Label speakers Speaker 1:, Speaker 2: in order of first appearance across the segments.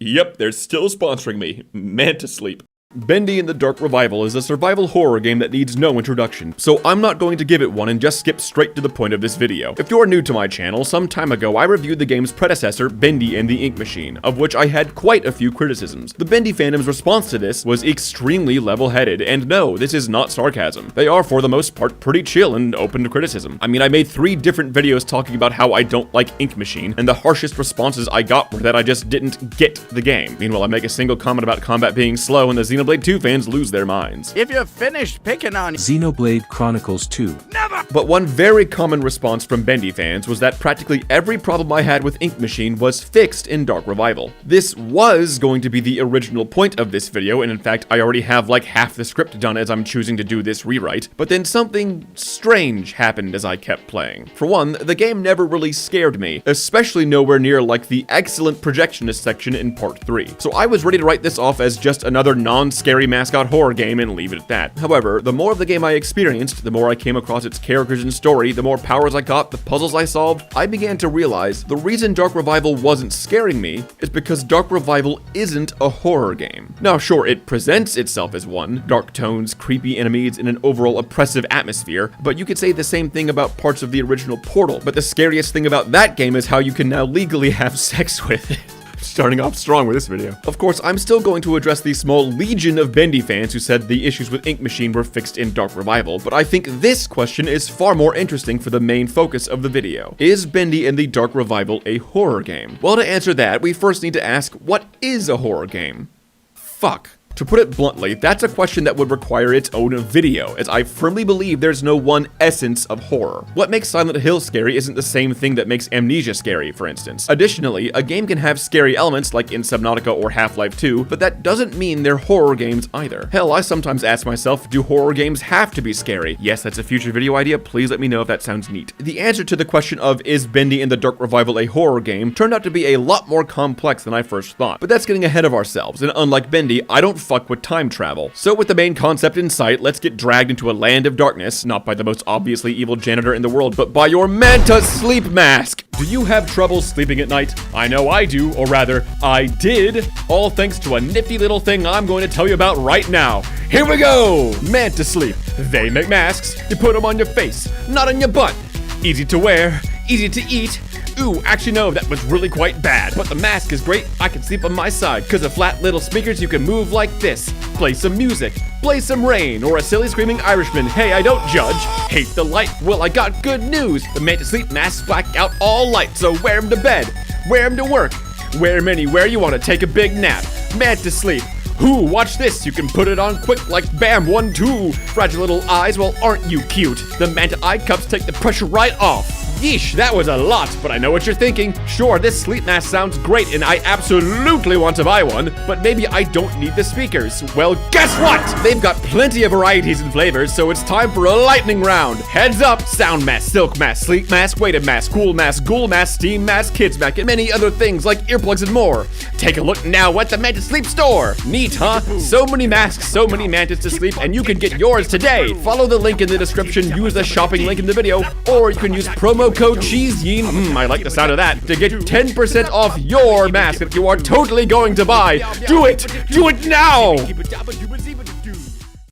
Speaker 1: Yep, they're still sponsoring me. Man to sleep. Bendy and the Dark Revival is a survival horror game that needs no introduction, so I'm not going to give it one and just skip straight to the point of this video. If you're new to my channel, some time ago I reviewed the game's predecessor, Bendy and the Ink Machine, of which I had quite a few criticisms. The Bendy fandom's response to this was extremely level-headed, and no, this is not sarcasm. They are, for the most part, pretty chill and open to criticism. I mean, I made 3 different videos talking about how I don't like Ink Machine, and the harshest responses I got were that I just didn't get the game. Meanwhile, I make a single comment about combat being slow, and the Xenoblade 2 fans lose their minds.
Speaker 2: If you're finished picking on
Speaker 3: Xenoblade Chronicles 2.
Speaker 2: Never!
Speaker 1: But one very common response from Bendy fans was that practically every problem I had with Ink Machine was fixed in Dark Revival. This was going to be the original point of this video, and in fact, I already have like half the script done as I'm choosing to do this rewrite, but then something strange happened as I kept playing. For one, the game never really scared me, especially nowhere near like the excellent projectionist section in Part 3. So I was ready to write this off as just another non-scary mascot horror game and leave it at that. However, the more of the game I experienced, the more I came across its characters and story, the more powers I got, the puzzles I solved, I began to realize the reason Dark Revival wasn't scaring me is because Dark Revival isn't a horror game. Now sure, it presents itself as one, dark tones, creepy enemies, and an overall oppressive atmosphere, but you could say the same thing about parts of the original Portal. But the scariest thing about that game is how you can now legally have sex with it. Starting off strong with this video. Of course, I'm still going to address the small legion of Bendy fans who said the issues with Ink Machine were fixed in Dark Revival, but I think this question is far more interesting for the main focus of the video. Is Bendy and the Dark Revival a horror game? Well, to answer that, we first need to ask, what is a horror game? Fuck. To put it bluntly, that's a question that would require its own video, as I firmly believe there's no one essence of horror. What makes Silent Hill scary isn't the same thing that makes Amnesia scary, for instance. Additionally, a game can have scary elements like in Subnautica or Half-Life 2, but that doesn't mean they're horror games either. Hell, I sometimes ask myself, do horror games have to be scary? Yes, that's a future video idea, please let me know if that sounds neat. The answer to the question of, is Bendy and the Dark Revival a horror game, turned out to be a lot more complex than I first thought. But that's getting ahead of ourselves, and unlike Bendy, I don't fuck with time travel. So with the main concept in sight, let's get dragged into a land of darkness, not by the most obviously evil janitor in the world, but by your Manta sleep mask! Do you have trouble sleeping at night? I know I do, or rather, I did, all thanks to a nifty little thing I'm going to tell you about right now. Here we go! Manta Sleep. They make masks, you put them on your face, not on your butt. Easy to wear, easy to eat. Ooh, actually no, that was really quite bad. But the mask is great, I can sleep on my side. Cause of flat little speakers you can move like this. Play some music, play some rain, or a silly screaming Irishman. Hey, I don't judge. Hate the light? Well, I got good news. The Manta Sleep masks black out all light, so wear them to bed, wear them to work, wear them anywhere you want to take a big nap. Manta Sleep. Ooh, watch this, you can put it on quick like bam, 1, 2. Fragile little eyes, well aren't you cute? The Manta eye cups take the pressure right off. Yeesh, that was a lot, but I know what you're thinking. Sure, this sleep mask sounds great and I absolutely want to buy one, but maybe I don't need the speakers. Well, guess what? They've got plenty of varieties and flavors, so it's time for a lightning round. Heads up, sound mask, silk mask, sleep mask, weighted mask, cool mask, ghoul mask, steam mask, kids mask, and many other things like earplugs and more. Take a look now at the Manta Sleep store. Neat, huh? So many masks, so many mantas to sleep, and you can get yours today. Follow the link in the description, use the shopping link in the video, or you can use promo code CHEESEYEEN, I like the sound of that, to get 10% off your mask that you are totally going to buy. Do it! Do it now!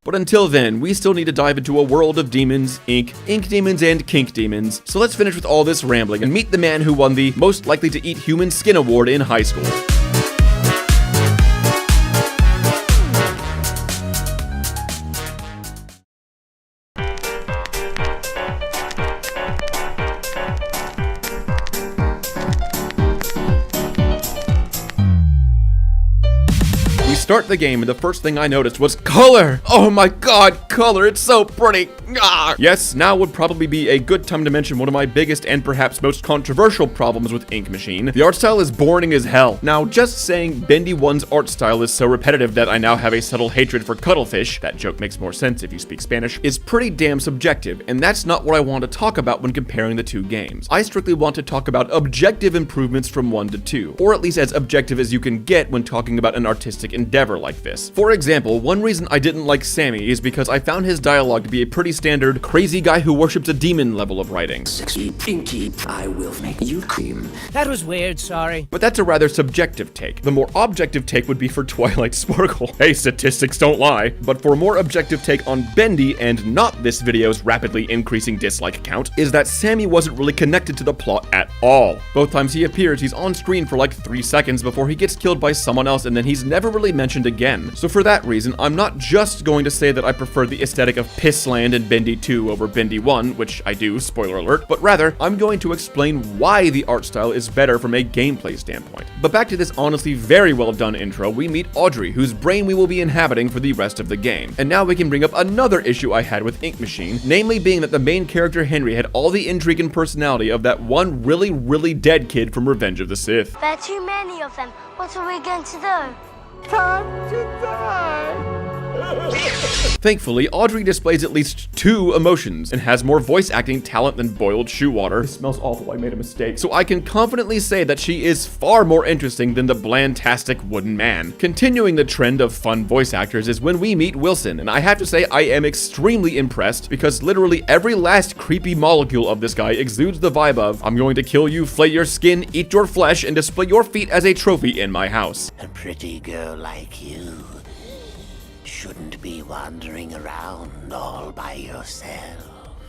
Speaker 1: But until then, we still need to dive into a world of demons, ink demons, and kink demons. So let's finish with all this rambling and meet the man who won the Most Likely to Eat Human Skin award in high school. Start the game and the first thing I noticed was color. Oh my god, color, it's so pretty. Ah. Yes, now would probably be a good time to mention one of my biggest and perhaps most controversial problems with Ink Machine. The art style is boring as hell. Now, just saying Bendy 1's art style is so repetitive that I now have a subtle hatred for cuttlefish, that joke makes more sense if you speak Spanish, is pretty damn subjective, and that's not what I want to talk about when comparing the two games. I strictly want to talk about objective improvements from 1 to 2, or at least as objective as you can get when talking about an artistic endeavor never like this. For example, one reason I didn't like Sammy is because I found his dialogue to be a pretty standard, crazy guy who worships a demon level of writing.
Speaker 2: Pinky, I will make you cream.
Speaker 4: That was weird, sorry.
Speaker 1: But that's a rather subjective take. The more objective take would be for Twilight Sparkle. Hey, statistics don't lie. But for a more objective take on Bendy, and not this video's rapidly increasing dislike count, is that Sammy wasn't really connected to the plot at all. Both times he appears, he's on screen for like 3 seconds before he gets killed by someone else, and then he's never really mentioned again. So for that reason, I'm not just going to say that I prefer the aesthetic of Pissland and Bendy 2 over Bendy 1, which I do, spoiler alert, but rather, I'm going to explain why the art style is better from a gameplay standpoint. But back to this honestly very well done intro, we meet Audrey, whose brain we will be inhabiting for the rest of the game. And now we can bring up another issue I had with Ink Machine, namely being that the main character Henry had all the intrigue and personality of that one really dead kid from Revenge of the Sith.
Speaker 5: There are too many of them. What are we going to do?
Speaker 1: Thankfully, Audrey displays at least 2 emotions and has more voice acting talent than boiled shoe water. It smells awful, I made a mistake. So I can confidently say that she is far more interesting than the bland-tastic wooden man. Continuing the trend of fun voice actors is when we meet Wilson, and I have to say I am extremely impressed because literally every last creepy molecule of this guy exudes the vibe of, I'm going to kill you, flay your skin, eat your flesh, and display your feet as a trophy in my house.
Speaker 2: A pretty girl like you shouldn't be wandering around all by yourself.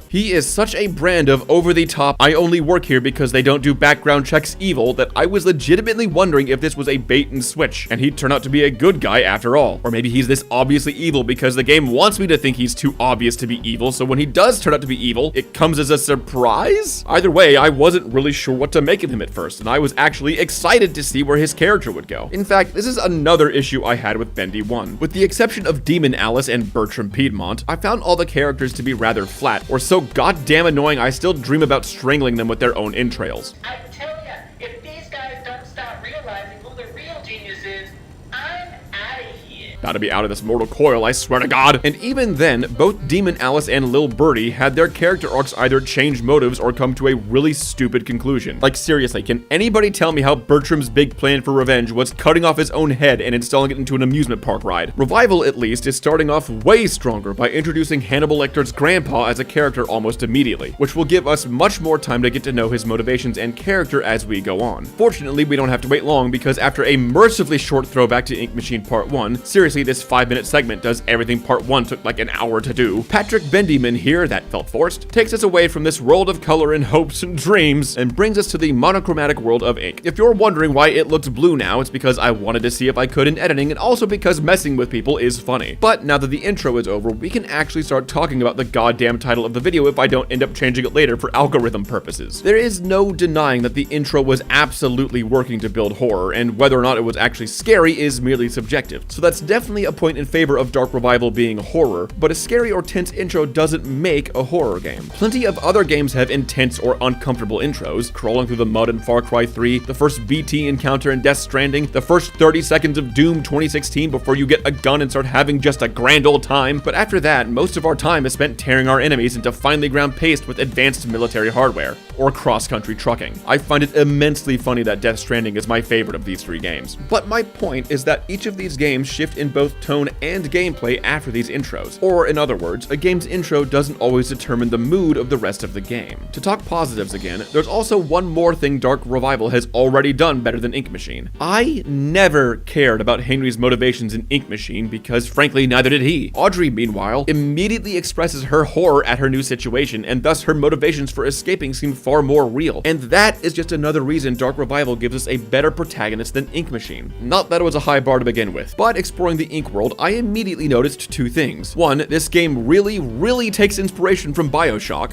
Speaker 1: He is such a brand of over-the-top, I only work here because they don't do background checks evil that I was legitimately wondering if this was a bait and switch, and he'd turn out to be a good guy after all. Or maybe he's this obviously evil because the game wants me to think he's too obvious to be evil, so when he does turn out to be evil, it comes as a surprise? Either way, I wasn't really sure what to make of him at first, and I was actually excited to see where his character would go. In fact, this is another issue I had with Bendy 1. With the exception of Demon Alice and Bertram Piedmont, I found all the characters to be rather flat, or so goddamn annoying I still dream about strangling them with their own entrails.
Speaker 6: I tell ya, if these guys don't start realizing who the real genius is, I'm out of here.
Speaker 1: Gotta be out of this mortal coil, I swear to God. And even then, both Demon Alice and Lil Birdie had their character arcs either change motives or come to a really stupid conclusion. Like seriously, can anybody tell me how Bertram's big plan for revenge was cutting off his own head and installing it into an amusement park ride? Revival, at least, is starting off way stronger by introducing Hannibal Lecter's grandpa as a character almost immediately, which will give us much more time to get to know his motivations and character as we go on. Fortunately, we don't have to wait long because after a mercifully short throwback to Ink Machine Part 1, seriously, this 5-minute segment does everything Part 1 took like an hour to do. Patrick Bendyman here, that felt forced, takes us away from this world of color and hopes and dreams and brings us to the monochromatic world of ink. If you're wondering why it looks blue now, it's because I wanted to see if I could in editing and also because messing with people is funny. But now that the intro is over, we can actually start talking about the goddamn title of the video if I don't end up changing it later for algorithm purposes. There is no denying that the intro was absolutely working to build horror, and whether or not it was actually scary is merely subjective. So that's definitely a point in favor of Dark Revival being horror, but a scary or tense intro doesn't make a horror game. Plenty of other games have intense or uncomfortable intros, crawling through the mud in Far Cry 3, the first BT encounter in Death Stranding, the first 30 seconds of Doom 2016 before you get a gun and start having just a grand old time, but after that, most of our time is spent tearing our enemies into finely ground paste with advanced military hardware, or cross-country trucking. I find it immensely funny that Death Stranding is my favorite of these 3 games. But my point is that each of these games shift in both tone and gameplay after these intros. Or in other words, a game's intro doesn't always determine the mood of the rest of the game. To talk positives again, there's also one more thing Dark Revival has already done better than Ink Machine. I never cared about Henry's motivations in Ink Machine because frankly neither did he. Audrey, meanwhile, immediately expresses her horror at her new situation, and thus her motivations for escaping seem far more real. And that is just another reason Dark Revival gives us a better protagonist than Ink Machine. Not that it was a high bar to begin with, but exploring the Ink world, I immediately noticed 2 things. One, this game really takes inspiration from BioShock.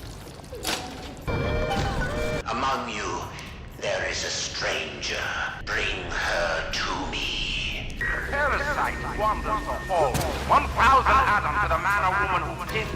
Speaker 2: Among you, there is a stranger. Bring her to me.
Speaker 7: Parasite wanders the hall. 1,000 atoms to the man or woman who did.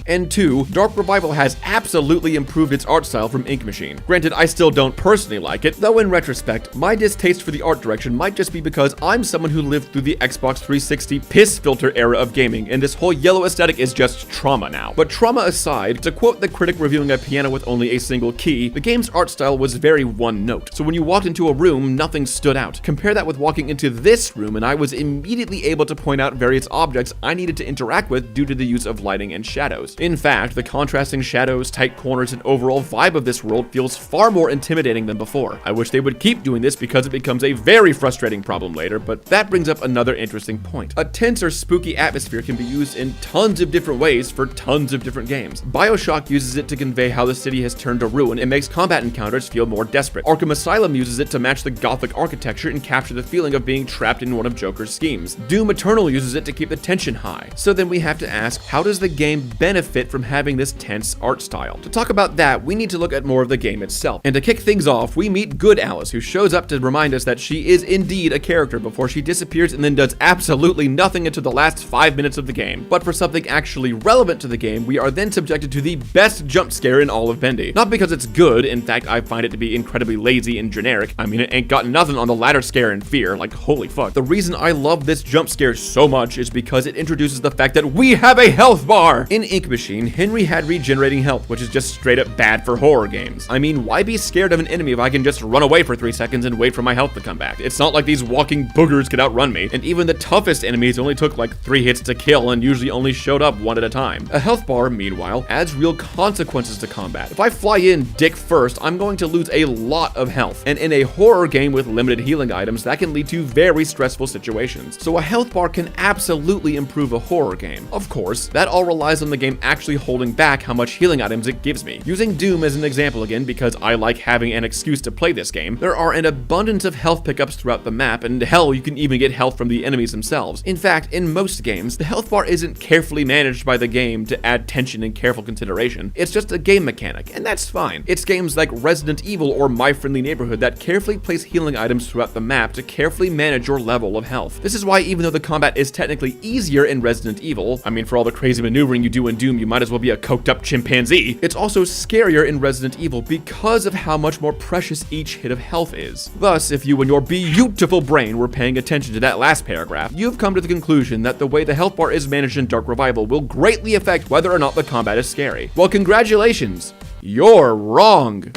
Speaker 1: And 2, Dark Revival has absolutely improved its art style from Ink Machine. Granted, I still don't personally like it, though in retrospect, my distaste for the art direction might just be because I'm someone who lived through the Xbox 360 piss filter era of gaming, and this whole yellow aesthetic is just trauma now. But trauma aside, to quote the critic reviewing a piano with only a single key, the game's art style was very one note. So when you walked into a room, nothing stood out. Compare that with walking into this room, and I was immediately able to point out various objects I needed to interact with due to the use of lighting and shadows. In fact, the contrasting shadows, tight corners, and overall vibe of this world feels far more intimidating than before. I wish they would keep doing this because it becomes a very frustrating problem later, but that brings up another interesting point. A tense or spooky atmosphere can be used in tons of different ways for tons of different games. BioShock uses it to convey how the city has turned to ruin and makes combat encounters feel more desperate. Arkham Asylum uses it to match the gothic architecture and capture the feeling of being trapped in one of Joker's schemes. Doom Eternal uses it to keep the tension high. So then we have to ask, how does the game benefit from having this tense art style? To talk about that, we need to look at more of the game itself. And to kick things off, we meet Good Alice, who shows up to remind us that she is indeed a character before she disappears and then does absolutely nothing until the last 5 minutes of the game. But for something actually relevant to the game, we are then subjected to the best jump scare in all of Bendy. Not because it's good, in fact, I find it to be incredibly lazy and generic. I mean, it ain't got nothing on the ladder scare and fear, like holy fuck. The reason I love this jump scare so much is because it introduces the fact that we have a health bar! In Ink Machine, Henry had regenerating health, which is just straight up bad for horror games. I mean, why be scared of an enemy if I can just run away for 3 seconds and wait for my health to come back? It's not like these walking boogers could outrun me, and even the toughest enemies only took like 3 hits to kill and usually only showed up 1 at a time. A health bar, meanwhile, adds real consequences to combat. If I fly in dick first, I'm going to lose a lot of health, and in a horror game with limited healing items, that can lead to very stressful situations. So a health bar can absolutely improve a horror game. Of course, that all relies on the game actually holding back how much healing items it gives me. Using Doom as an example again, because I like having an excuse to play this game, there are an abundance of health pickups throughout the map, and hell, you can even get health from the enemies themselves. In fact, in most games, the health bar isn't carefully managed by the game to add tension and careful consideration. It's just a game mechanic, and that's fine. It's games like Resident Evil or My Friendly Neighborhood that carefully place healing items throughout the map to carefully manage your level of health. This is why even though the combat is technically easier in Resident Evil, I mean, for all the crazy maneuvering you do in Doom, you might as well be a coked up chimpanzee, it's also scarier in Resident Evil because of how much more precious each hit of health is. Thus, if you and your beautiful brain were paying attention to that last paragraph, you've come to the conclusion that the way the health bar is managed in Dark Revival will greatly affect whether or not the combat is scary. Well, congratulations, you're wrong.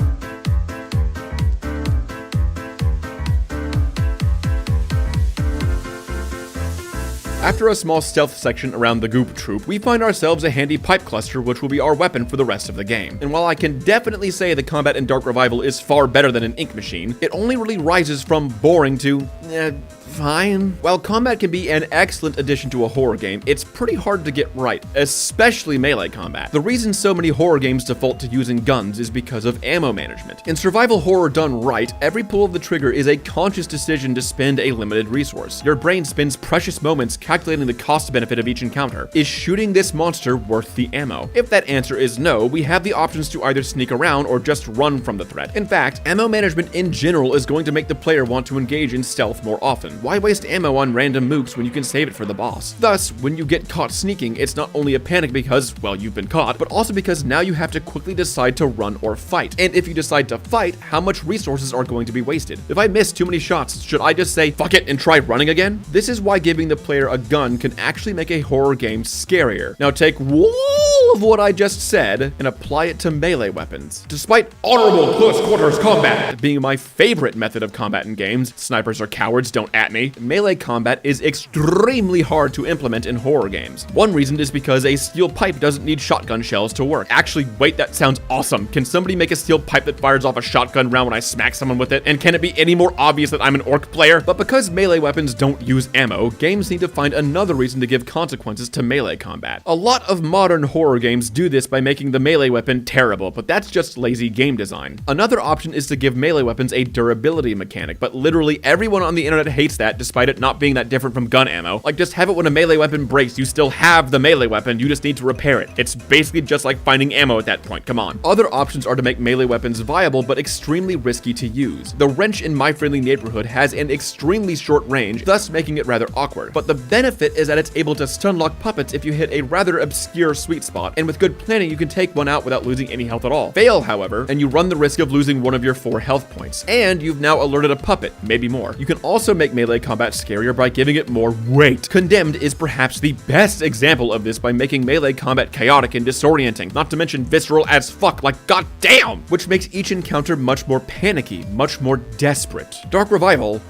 Speaker 1: After a small stealth section around the Goop Troop, we find ourselves a handy pipe cluster which will be our weapon for the rest of the game. And while I can definitely say the combat in Dark Revival is far better than in Ink Machine, it only really rises from boring to, fine. While combat can be an excellent addition to a horror game, it's pretty hard to get right, especially melee combat. The reason so many horror games default to using guns is because of ammo management. In survival horror done right, every pull of the trigger is a conscious decision to spend a limited resource. Your brain spends precious moments calculating the cost benefit of each encounter. Is shooting this monster worth the ammo? If that answer is no, we have the options to either sneak around or just run from the threat. In fact, ammo management in general is going to make the player want to engage in stealth more often. Why waste ammo on random mooks when you can save it for the boss? Thus, when you get caught sneaking, it's not only a panic because, well, you've been caught, but also because now you have to quickly decide to run or fight. And if you decide to fight, how much resources are going to be wasted? If I miss too many shots, should I just say, fuck it, and try running again? This is why giving the player a gun can actually make a horror game scarier. Now take all of what I just said and apply it to melee weapons. Despite honorable close quarters combat being my favorite method of combat in games, snipers are cowards, don't at me, melee combat is extremely hard to implement in horror games. One reason is because a steel pipe doesn't need shotgun shells to work. Actually, wait, that sounds awesome. Can somebody make a steel pipe that fires off a shotgun round when I smack someone with it? And can it be any more obvious that I'm an orc player? But because melee weapons don't use ammo, games need to find another reason to give consequences to melee combat. A lot of modern horror games do this by making the melee weapon terrible, but that's just lazy game design. Another option is to give melee weapons a durability mechanic, but literally everyone on the internet hates that despite it not being that different from gun ammo. Like, just have it when a melee weapon breaks, you still have the melee weapon, you just need to repair it. It's basically just like finding ammo at that point, come on. Other options are to make melee weapons viable but extremely risky to use. The wrench in My Friendly Neighborhood has an extremely short range, thus making it rather awkward. But the benefit is that it's able to stun lock puppets if you hit a rather obscure sweet spot, lot, and with good planning you can take one out without losing any health at all. Fail, however, and you run the risk of losing one of your 4 health points, and you've now alerted a puppet, maybe more. You can also make melee combat scarier by giving it more weight. Condemned is perhaps the best example of this by making melee combat chaotic and disorienting, not to mention visceral as fuck, like goddamn, which makes each encounter much more panicky, much more desperate. Dark Revival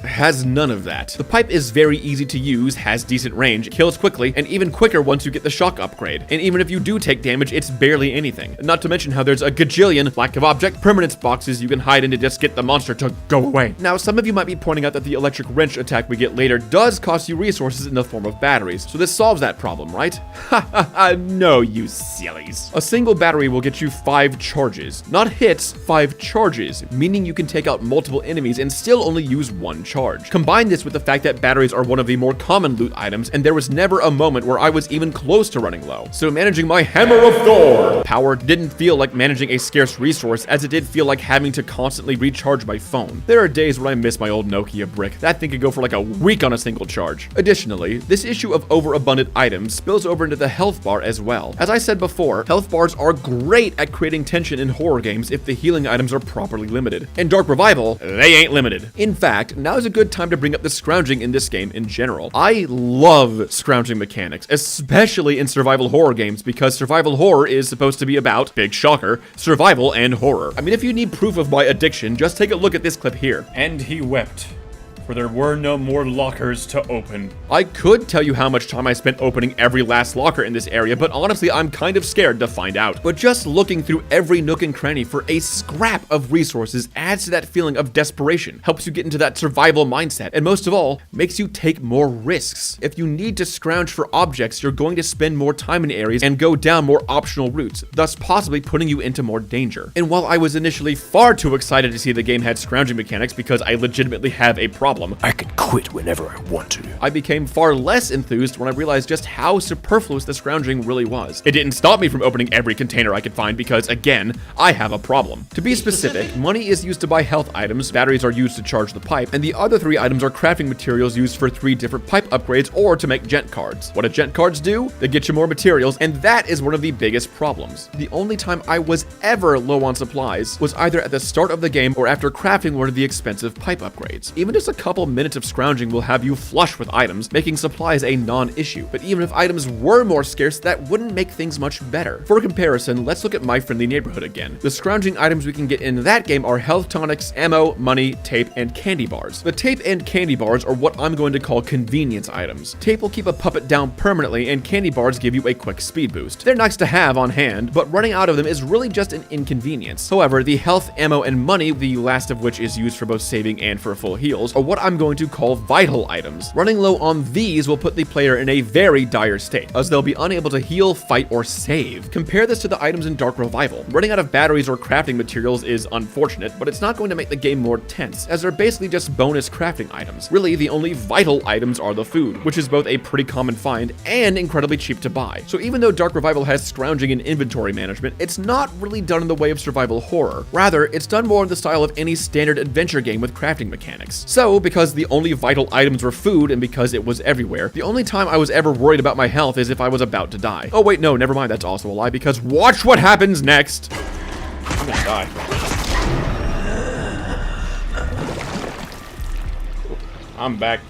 Speaker 1: has none of that. The pipe is very easy to use, has decent range, kills quickly, and even quicker once you get the shock upgrade. And even if you do take damage, it's barely anything. Not to mention how there's a gajillion lack of object permanence boxes you can hide in to just get the monster to go away. Now, some of you might be pointing out that the electric wrench attack we get later does cost you resources in the form of batteries, so this solves that problem, right? Ha ha ha, no, you sillies. A single battery will get you 5 charges. Not hits, 5 charges, meaning you can take out multiple enemies and still only use 1 charge. Combine this with the fact that batteries are one of the more common loot items, and there was never a moment where I was even close to running low. So managing my Hammer of Thor power didn't feel like managing a scarce resource as it did feel like having to constantly recharge my phone. There are days when I miss my old Nokia brick. That thing could go for like a week on a single charge. Additionally, this issue of overabundant items spills over into the health bar as well. As I said before, health bars are great at creating tension in horror games if the healing items are properly limited. In Dark Revival, they ain't limited. In fact, now is a good time to bring up the scrounging in this game in general. I love scrounging mechanics, especially in survival horror games, because survival horror is supposed to be about, big shocker, survival and horror. I mean, if you need proof of my addiction, just take a look at this clip here.
Speaker 4: And he wept, for there were no more lockers to open.
Speaker 1: I could tell you how much time I spent opening every last locker in this area, but honestly, I'm kind of scared to find out. But just looking through every nook and cranny for a scrap of resources adds to that feeling of desperation, helps you get into that survival mindset, and most of all, makes you take more risks. If you need to scrounge for objects, you're going to spend more time in areas and go down more optional routes, thus possibly putting you into more danger. And while I was initially far too excited to see the game had scrounging mechanics because I legitimately have a problem,
Speaker 3: I could quit whenever I want to.
Speaker 1: I became far less enthused when I realized just how superfluous the scrounging really was. It didn't stop me from opening every container I could find because, again, I have a problem. To be specific, money is used to buy health items, batteries are used to charge the pipe, and the other 3 items are crafting materials used for 3 different pipe upgrades or to make gent cards. What do gent cards do? They get you more materials, and that is one of the biggest problems. The only time I was ever low on supplies was either at the start of the game or after crafting one of the expensive pipe upgrades. Even just a couple minutes of scrounging will have you flush with items, making supplies a non-issue. But even if items were more scarce, that wouldn't make things much better. For comparison, let's look at My Friendly Neighborhood again. The scrounging items we can get in that game are health tonics, ammo, money, tape, and candy bars. The tape and candy bars are what I'm going to call convenience items. Tape will keep a puppet down permanently, and candy bars give you a quick speed boost. They're nice to have on hand, but running out of them is really just an inconvenience. However, the health, ammo, and money, the last of which is used for both saving and for full heals, are what I'm going to call vital items. Running low on these will put the player in a very dire state, as they'll be unable to heal, fight, or save. Compare this to the items in Dark Revival. Running out of batteries or crafting materials is unfortunate, but it's not going to make the game more tense, as they're basically just bonus crafting items. Really, the only vital items are the food, which is both a pretty common find and incredibly cheap to buy. So even though Dark Revival has scrounging and inventory management, it's not really done in the way of survival horror. Rather, it's done more in the style of any standard adventure game with crafting mechanics. So, because the only vital items were food and because it was everywhere, the only time I was ever worried about my health is if I was about to die. Oh wait, no, never mind, that's also a lie, because watch what happens next! I'm gonna die. I'm back.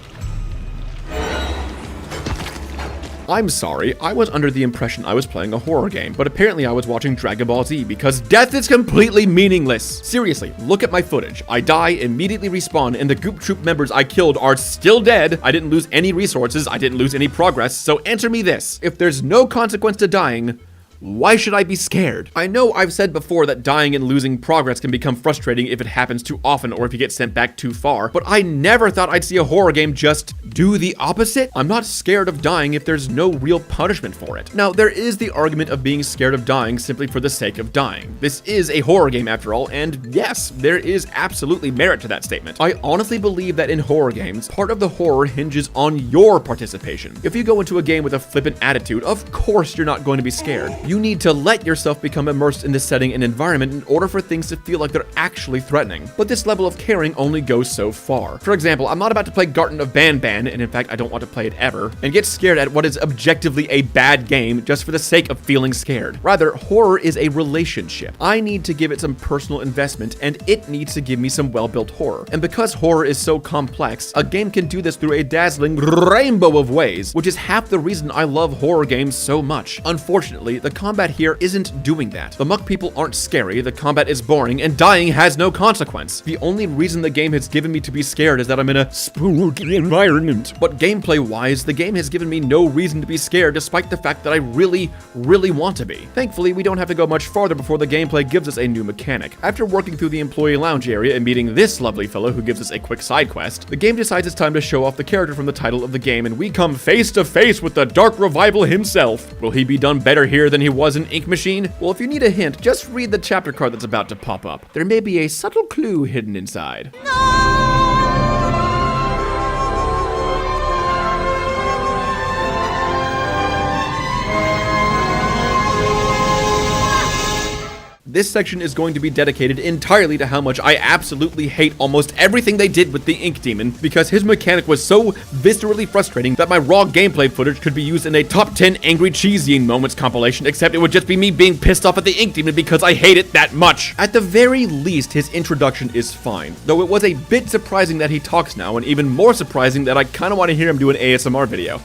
Speaker 1: I'm sorry, I was under the impression I was playing a horror game, but apparently I was watching Dragon Ball Z because death is completely meaningless. Seriously, look at my footage. I die, immediately respawn, and the Goop Troop members I killed are still dead. I didn't lose any resources, I didn't lose any progress, so answer me this. If there's no consequence to dying, why should I be scared? I know I've said before that dying and losing progress can become frustrating if it happens too often or if you get sent back too far, but I never thought I'd see a horror game just do the opposite. I'm not scared of dying if there's no real punishment for it. Now, there is the argument of being scared of dying simply for the sake of dying. This is a horror game after all, and yes, there is absolutely merit to that statement. I honestly believe that in horror games, part of the horror hinges on your participation. If you go into a game with a flippant attitude, of course you're not going to be scared. You need to let yourself become immersed in the setting and environment in order for things to feel like they're actually threatening. But this level of caring only goes so far. For example, I'm not about to play Garten of Banban, and in fact, I don't want to play it ever, and get scared at what is objectively a bad game just for the sake of feeling scared. Rather, horror is a relationship. I need to give it some personal investment, and it needs to give me some well-built horror. And because horror is so complex, a game can do this through a dazzling rainbow of ways, which is half the reason I love horror games so much. Unfortunately, the combat here isn't doing that. The muck people aren't scary, the combat is boring, and dying has no consequence. The only reason the game has given me to be scared is that I'm in a spooky environment. But gameplay-wise, the game has given me no reason to be scared despite the fact that I really want to be. Thankfully, we don't have to go much farther before the gameplay gives us a new mechanic. After working through the employee lounge area and meeting this lovely fellow who gives us a quick side quest, the game decides it's time to show off the character from the title of the game, and we come face to face with the Dark Revival himself. Will he be done better here than he was in Ink Machine? Well, if you need a hint, just read the chapter card that's about to pop up. There may be a subtle clue hidden inside. This section is going to be dedicated entirely to how much I absolutely hate almost everything they did with the Ink Demon, because his mechanic was so viscerally frustrating that my raw gameplay footage could be used in a top 10 angry cheesy moments compilation, except it would just be me being pissed off at the Ink Demon because I hate it that much. At the very least, his introduction is fine, though it was a bit surprising that he talks now, and even more surprising that I kinda want to hear him do an ASMR video.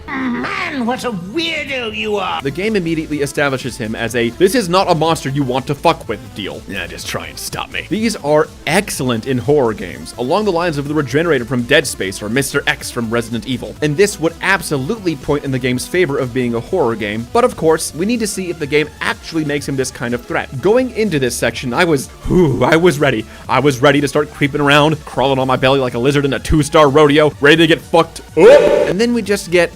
Speaker 2: Man, what a weirdo you are!
Speaker 1: The game immediately establishes him as a "this is not a monster you want to fuck with" deal.
Speaker 3: Yeah, just try and stop me.
Speaker 1: These are excellent in horror games, along the lines of the Regenerator from Dead Space or Mr. X from Resident Evil. And this would absolutely point in the game's favor of being a horror game, but of course, we need to see if the game actually makes him this kind of threat. Going into this section, I was ready. I was ready to start creeping around, crawling on my belly like a lizard in a 2-star rodeo, ready to get fucked up. And then we just get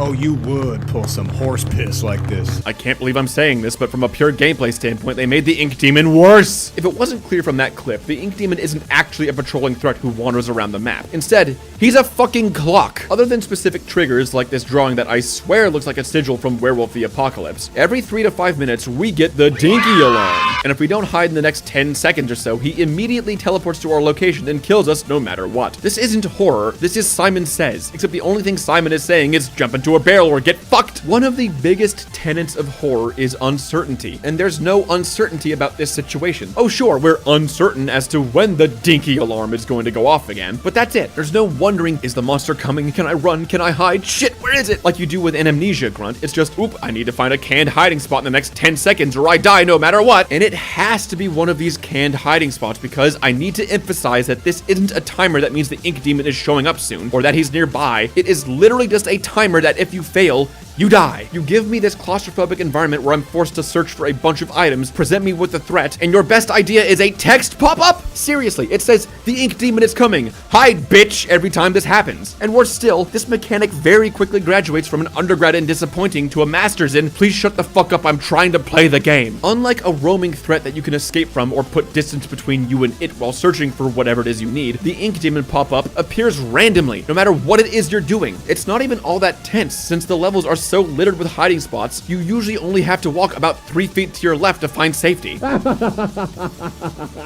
Speaker 7: Oh, you would pull some horse piss like this.
Speaker 1: I can't believe I'm saying this, but from a pure gameplay standpoint, they made the Ink Demon worse! If it wasn't clear from that clip, the Ink Demon isn't actually a patrolling threat who wanders around the map. Instead, he's a fucking clock! Other than specific triggers, like this drawing that I swear looks like a sigil from Werewolf the Apocalypse, every 3 to 5 minutes, we get the dinky alarm. And if we don't hide in the next 10 seconds or so, he immediately teleports to our location and kills us no matter what. This isn't horror, this is Simon Says, except the only thing Simon is saying is jump into a barrel or get fucked. One of the biggest tenets of horror is uncertainty, and there's no uncertainty about this situation. Oh sure, we're uncertain as to when the dinky alarm is going to go off again, but that's it. There's no wondering, is the monster coming? Can I run? Can I hide? Shit, where is it? Like you do with an Amnesia grunt. It's just, oop, I need to find a canned hiding spot in the next 10 seconds or I die no matter what. And it has to be one of these canned hiding spots because I need to emphasize that this isn't a timer that means the Ink Demon is showing up soon or that he's nearby. It is literally just a timer that if you fail, you die. You give me this claustrophobic environment where I'm forced to search for a bunch of items, present me with a threat, and your best idea is a text pop-up? Seriously, it says, the Ink Demon is coming. Hide, bitch, every time this happens. And worse still, this mechanic very quickly graduates from an undergrad in disappointing to a master's in, please shut the fuck up, I'm trying to play the game. Unlike a roaming threat that you can escape from or put distance between you and it while searching for whatever it is you need, the Ink Demon pop-up appears randomly, no matter what it is you're doing. It's not even all that tense, since the levels are so littered with hiding spots, you usually only have to walk about 3 feet to your left to find safety.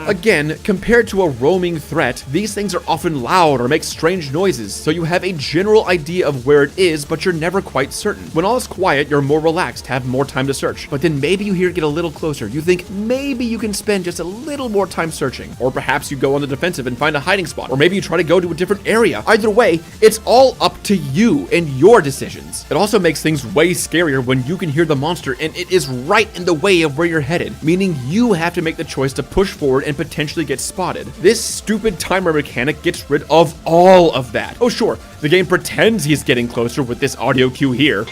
Speaker 1: Again, compared to a roaming threat, these things are often loud or make strange noises, so you have a general idea of where it is, but you're never quite certain. When all is quiet, you're more relaxed, have more time to search, but then maybe you hear it get a little closer. You think maybe you can spend just a little more time searching, or perhaps you go on the defensive and find a hiding spot, or maybe you try to go to a different area. Either way, it's all up to you and your decisions. It also makes things way scarier when you can hear the monster and it is right in the way of where you're headed, meaning you have to make the choice to push forward and potentially get spotted. This stupid timer mechanic gets rid of all of that. Oh sure, the game pretends he's getting closer with this audio cue here.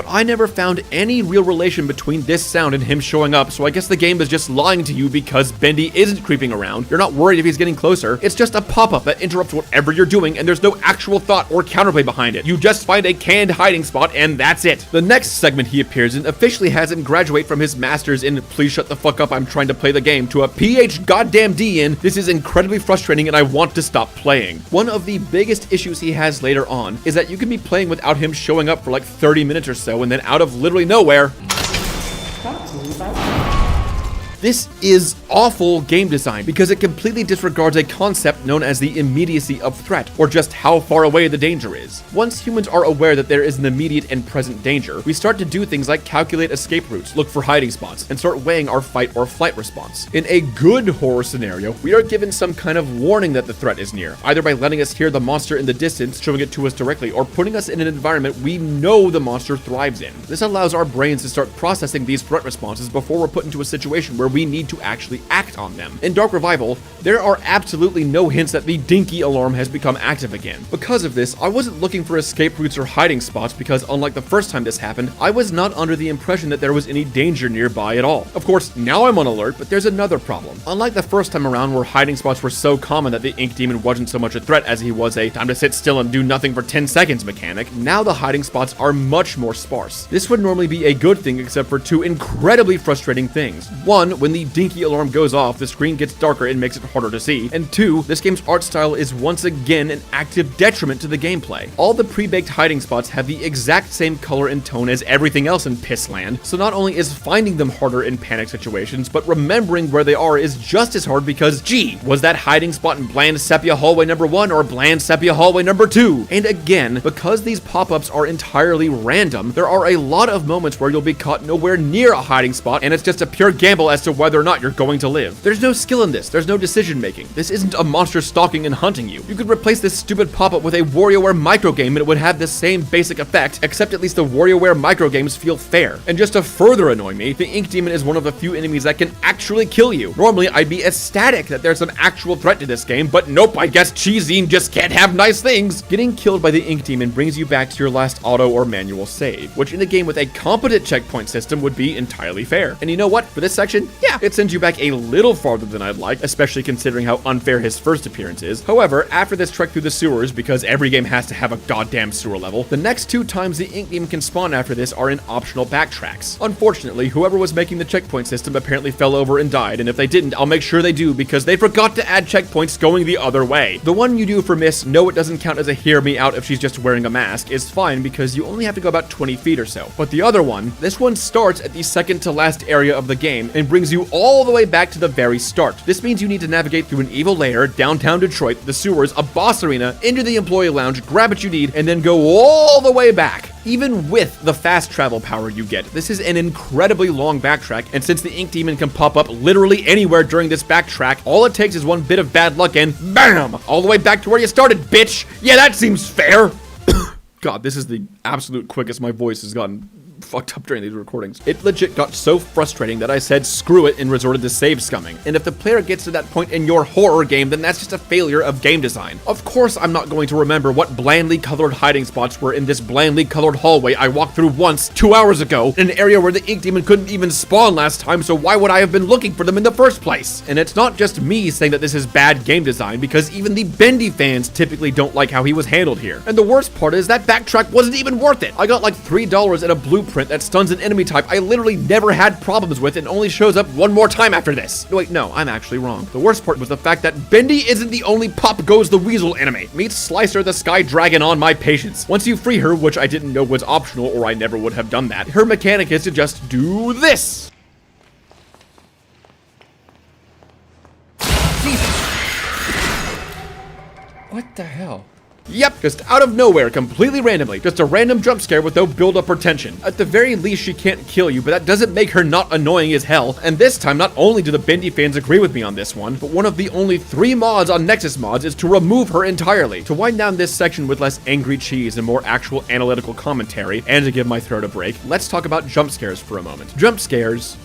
Speaker 1: but I never found any real relation between this sound and him showing up, so I guess the game is just lying to you because Bendy isn't creeping around. You're not worried if he's getting closer. It's just a pop-up that interrupts whatever you're doing, and there's no actual thought or counterplay behind it. You just find a canned hiding spot, and that's it. The next segment he appears in officially has him graduate from his master's in please shut the fuck up, I'm trying to play the game, to a PhD goddamn D in this is incredibly frustrating and I want to stop playing. One of the biggest issues he has later on is that you can be playing without him showing up for like 30 minutes or so, and then out of literally nowhere, this is awful game design because it completely disregards a concept known as the immediacy of threat, or just how far away the danger is. Once humans are aware that there is an immediate and present danger, we start to do things like calculate escape routes, look for hiding spots, and start weighing our fight or flight response. In a good horror scenario, we are given some kind of warning that the threat is near, either by letting us hear the monster in the distance, showing it to us directly, or putting us in an environment we know the monster thrives in. This allows our brains to start processing these threat responses before we're put into a situation where we need to actually act on them. In Dark Revival, there are absolutely no hints that the dinky alarm has become active again. Because of this, I wasn't looking for escape routes or hiding spots because unlike the first time this happened, I was not under the impression that there was any danger nearby at all. Of course, now I'm on alert, but there's another problem. Unlike the first time around where hiding spots were so common that the ink demon wasn't so much a threat as he was a time to sit still and do nothing for 10 seconds mechanic, now the hiding spots are much more sparse. This would normally be a good thing except for two incredibly frustrating things. One, when the dinky alarm goes off, the screen gets darker and makes it harder to see. And two, this game's art style is once again an active detriment to the gameplay. All the pre-baked hiding spots have the exact same color and tone as everything else in Pissland, so not only is finding them harder in panic situations, but remembering where they are is just as hard because, gee, was that hiding spot in bland sepia hallway number 1 or bland sepia hallway number 2? And again, because these pop-ups are entirely random, there are a lot of moments where you'll be caught nowhere near a hiding spot, and it's just a pure gamble as to whether or not you're going to live. There's no skill in this, there's no decision making. This isn't a monster stalking and hunting you. You could replace this stupid pop-up with a WarioWare microgame and it would have the same basic effect, except at least the WarioWare microgames feel fair. And just to further annoy me, the ink demon is one of the few enemies that can actually kill you. Normally, I'd be ecstatic that there's some actual threat to this game, but nope, I guess Cheesine just can't have nice things. Getting killed by the ink demon brings you back to your last auto or manual save, which in a game with a competent checkpoint system would be entirely fair. And you know what? For this section, yeah, it sends you back a little farther than I'd like, especially considering how unfair his first appearance is. However, after this trek through the sewers, because every game has to have a goddamn sewer level, the next 2 times the ink demon can spawn after this are in optional backtracks. Unfortunately, whoever was making the checkpoint system apparently fell over and died, and if they didn't, I'll make sure they do because they forgot to add checkpoints going the other way. The one you do for Miss, no, it doesn't count as a hear me out if she's just wearing a mask, is fine because you only have to go about 20 feet or so. But the other one, this one starts at the second to last area of the game and brings you all the way back to the very start. This means you need to navigate through an evil lair, downtown Detroit, the sewers, a boss arena, into the employee lounge, grab what you need, and then go all the way back. Even with the fast travel power you get, this is an incredibly long backtrack, and since the ink demon can pop up literally anywhere during this backtrack, all it takes is one bit of bad luck and BAM! All the way back to where you started, bitch! Yeah, that seems fair! God, this is the absolute quickest my voice has gotten fucked up during these recordings. It legit got so frustrating that I said screw it and resorted to save scumming. And if the player gets to that point in your horror game, then that's just a failure of game design. Of course I'm not going to remember what blandly colored hiding spots were in this blandly colored hallway I walked through once 2 hours ago, in an area where the ink demon couldn't even spawn last time, so why would I have been looking for them in the first place? And it's not just me saying that this is bad game design, because even the Bendy fans typically don't like how he was handled here. And the worst part is that backtrack wasn't even worth it. I got like $3 in a blueprint that stuns an enemy type I literally never had problems with and only shows up one more time after this. Wait, no, I'm actually wrong. The worst part was the fact that Bendy isn't the only Pop Goes the Weasel enemy. Meet Slicer the Sky Dragon on my patience. Once you free her, which I didn't know was optional or I never would have done that, her mechanic is to just do this. Jesus. What the hell? Yep, just out of nowhere, completely randomly. Just a random jump scare with no build-up or tension. At the very least, she can't kill you, but that doesn't make her not annoying as hell. And this time, not only do the Bendy fans agree with me on this one, but one of the only 3 mods on Nexus Mods is to remove her entirely. To wind down this section with less angry cheese and more actual analytical commentary, and to give my throat a break, let's talk about jump scares for a moment. Jump scares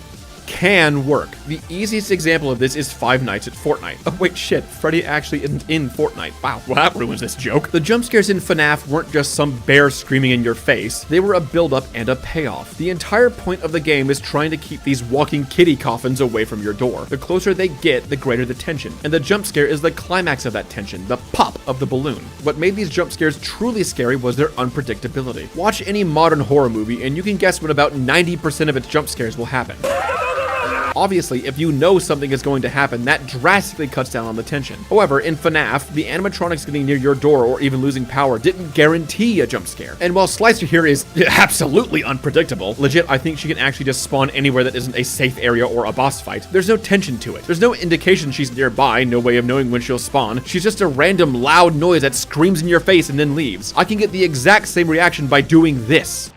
Speaker 1: can work. The easiest example of this is Five Nights at Fortnite. Oh wait, shit, Freddy actually isn't in Fortnite. Wow, well that ruins this joke. The jump scares in FNAF weren't just some bear screaming in your face. They were a build-up and a payoff. The entire point of the game is trying to keep these walking kitty coffins away from your door. The closer they get, the greater the tension. And the jump scare is the climax of that tension, the pop of the balloon. What made these jump scares truly scary was their unpredictability. Watch any modern horror movie and you can guess when about 90% of its jump scares will happen. Obviously, if you know something is going to happen, that drastically cuts down on the tension. However, in FNAF, the animatronics getting near your door or even losing power didn't guarantee a jump scare. And while Slicer here is absolutely unpredictable, legit, I think she can actually just spawn anywhere that isn't a safe area or a boss fight. There's no tension to it. There's no indication she's nearby, no way of knowing when she'll spawn. She's just a random loud noise that screams in your face and then leaves. I can get the exact same reaction by doing this.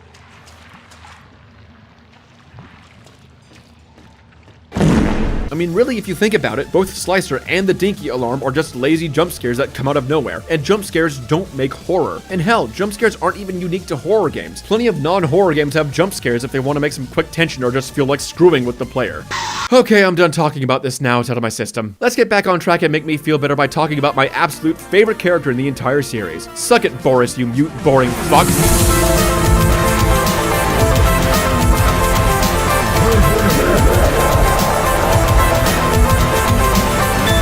Speaker 1: I mean, really, if you think about it, both Slicer and the Dinky alarm are just lazy jump scares that come out of nowhere, and jump scares don't make horror. And hell, jump scares aren't even unique to horror games. Plenty of non-horror games have jump scares if they want to make some quick tension or just feel like screwing with the player. Okay, I'm done talking about this now, it's out of my system. Let's get back on track and make me feel better by talking about my absolute favorite character in the entire series. Suck it, Boris, you mute, boring fuck.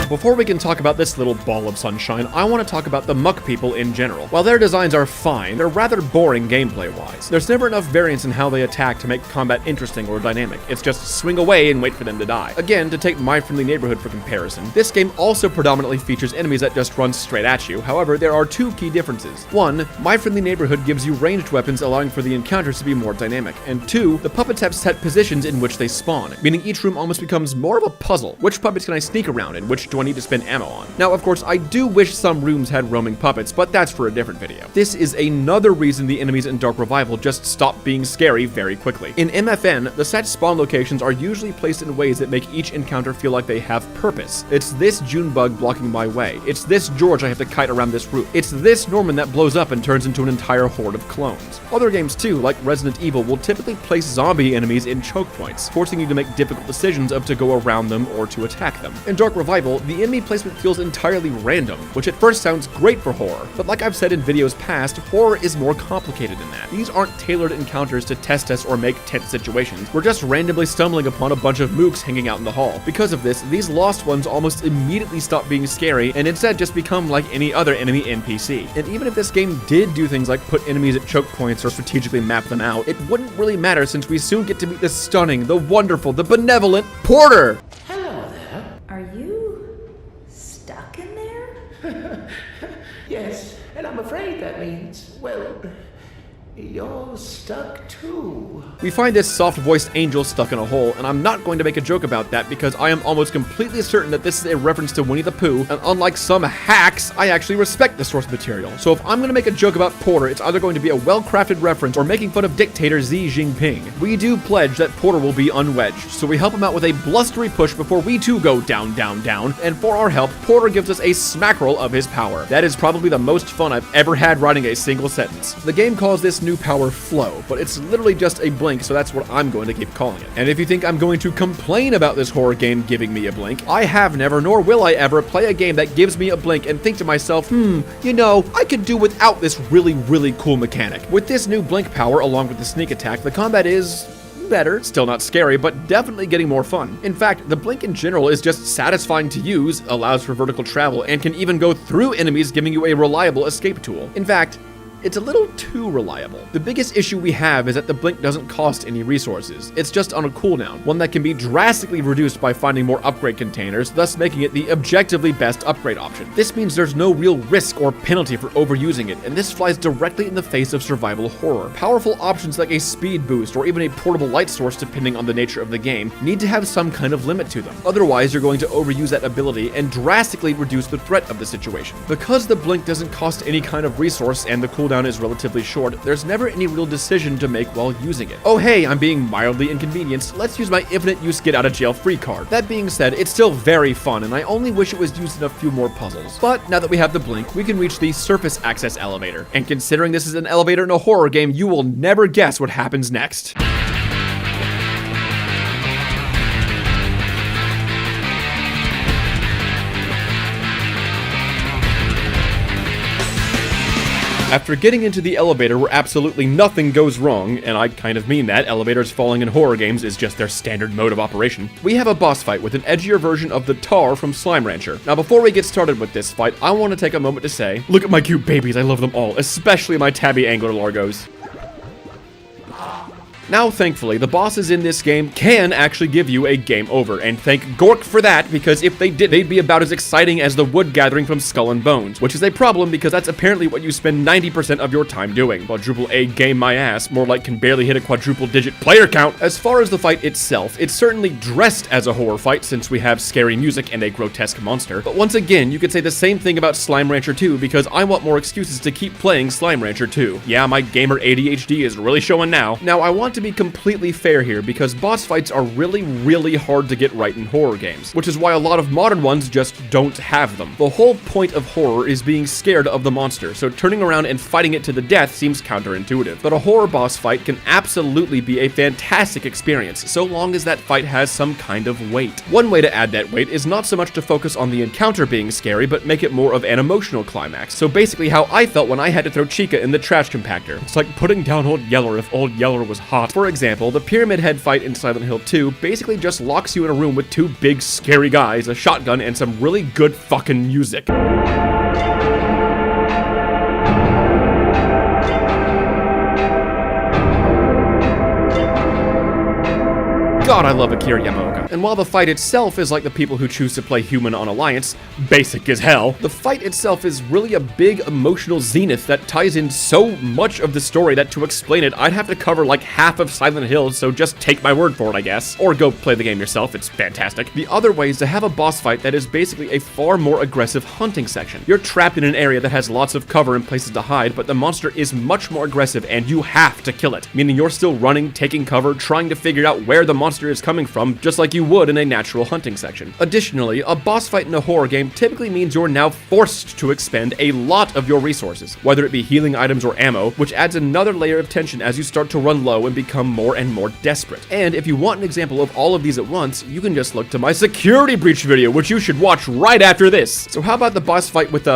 Speaker 1: Before we can talk about this little ball of sunshine, I want to talk about the Muck people in general. While their designs are fine, they're rather boring gameplay-wise. There's never enough variance in how they attack to make combat interesting or dynamic. It's just swing away and wait for them to die. Again, to take My Friendly Neighborhood for comparison, this game also predominantly features enemies that just run straight at you. However, there are two key differences. One, My Friendly Neighborhood gives you ranged weapons, allowing for the encounters to be more dynamic. And two, the puppets have set positions in which they spawn, meaning each room almost becomes more of a puzzle. Which puppets can I sneak around and which do I need to spend ammo on? Now, of course, I do wish some rooms had roaming puppets, but that's for a different video. This is another reason the enemies in Dark Revival just stop being scary very quickly. In MFN, the set spawn locations are usually placed in ways that make each encounter feel like they have purpose. It's this June bug blocking my way. It's this George I have to kite around this route. It's this Norman that blows up and turns into an entire horde of clones. Other games too, like Resident Evil, will typically place zombie enemies in choke points, forcing you to make difficult decisions of to go around them or to attack them. In Dark Revival, the enemy placement feels entirely random, which at first sounds great for horror, but like I've said in videos past, horror is more complicated than that. These aren't tailored encounters to test us or make tense situations. We're just randomly stumbling upon a bunch of mooks hanging out in the hall. Because of this, these lost ones almost immediately stop being scary and instead just become like any other enemy NPC. And even if this game did do things like put enemies at choke points or strategically map them out, it wouldn't really matter since we soon get to meet the stunning, the wonderful, the benevolent Porter!
Speaker 6: Hello there.
Speaker 8: Are you stuck in there?
Speaker 2: Yes, and I'm afraid that means, well, you're stuck too.
Speaker 1: We find this soft-voiced angel stuck in a hole, and I'm not going to make a joke about that because I am almost completely certain that this is a reference to Winnie the Pooh, and unlike some hacks, I actually respect the source material. So if I'm going to make a joke about Porter, it's either going to be a well-crafted reference or making fun of dictator Xi Jinping. We do pledge that Porter will be unwedged, so we help him out with a blustery push before we too go down, down, down, and for our help, Porter gives us a smackroll of his power. That is probably the most fun I've ever had writing a single sentence. The game calls this new power flow, but it's literally just a blink, so that's what I'm going to keep calling it. And if you think I'm going to complain about this horror game giving me a blink, I have never, nor will I ever, play a game that gives me a blink and think to myself, you know, I could do without this really, really cool mechanic. With this new blink power, along with the sneak attack, the combat is better, still not scary, but definitely getting more fun. In fact, the blink in general is just satisfying to use, allows for vertical travel, and can even go through enemies, giving you a reliable escape tool. In fact, it's a little too reliable. The biggest issue we have is that the blink doesn't cost any resources. It's just on a cooldown, one that can be drastically reduced by finding more upgrade containers, thus making it the objectively best upgrade option. This means there's no real risk or penalty for overusing it, and this flies directly in the face of survival horror. Powerful options like a speed boost or even a portable light source, depending on the nature of the game, need to have some kind of limit to them. Otherwise, you're going to overuse that ability and drastically reduce the threat of the situation. Because the blink doesn't cost any kind of resource and the cooldown is relatively short, there's never any real decision to make while using it. Oh hey, I'm being mildly inconvenienced, let's use my infinite use get out of jail free card. That being said, it's still very fun and I only wish it was used in a few more puzzles. But now that we have the blink, we can reach the surface access elevator. And considering this is an elevator in a horror game, you will never guess what happens next. After getting into the elevator where absolutely nothing goes wrong, and I kind of mean that, elevators falling in horror games is just their standard mode of operation, we have a boss fight with an edgier version of the Tar from Slime Rancher. Now before we get started with this fight, I want to take a moment to say, look at my cute babies, I love them all, especially my tabby angler largos. Now, thankfully, the bosses in this game can actually give you a game over, and thank Gork for that, because if they did, they'd be about as exciting as the wood gathering from Skull and Bones, which is a problem because that's apparently what you spend 90% of your time doing. Quadruple A game my ass, more like can barely hit a quadruple digit player count. As far as the fight itself, it's certainly dressed as a horror fight since we have scary music and a grotesque monster, but once again, you could say the same thing about Slime Rancher 2 because I want more excuses to keep playing Slime Rancher 2. Yeah, my gamer ADHD is really showing now. Now, I want to be completely fair here because boss fights are really hard to get right in horror games, which is why a lot of modern ones just don't have them. The whole point of horror is being scared of the monster, so turning around and fighting it to the death seems counterintuitive. But a horror boss fight can absolutely be a fantastic experience, so long as that fight has some kind of weight. One way to add that weight is not so much to focus on the encounter being scary, but make it more of an emotional climax. So basically how I felt when I had to throw Chica in the trash compactor. It's like putting down Old Yeller if Old Yeller was hot. For example, the Pyramid Head fight in Silent Hill 2 basically just locks you in a room with two big scary guys, a shotgun, and some really good fucking music. God, I love Akira Yamaoka. And while the fight itself is like the people who choose to play human on Alliance, basic as hell, the fight itself is really a big emotional zenith that ties in so much of the story that to explain it, I'd have to cover like half of Silent Hill, so just take my word for it, I guess. Or go play the game yourself, it's fantastic. The other way is to have a boss fight that is basically a far more aggressive hunting section. You're trapped in an area that has lots of cover and places to hide, but the monster is much more aggressive and you have to kill it, meaning you're still running, taking cover, trying to figure out where the monster is coming from, just like you would in a natural hunting section. Additionally, a boss fight in a horror game typically means you're now forced to expend a lot of your resources, whether it be healing items or ammo, which adds another layer of tension as you start to run low and become more and more desperate. And if you want an example of all of these at once, you can just look to my security breach video, which you should watch right after this. So how about the boss fight with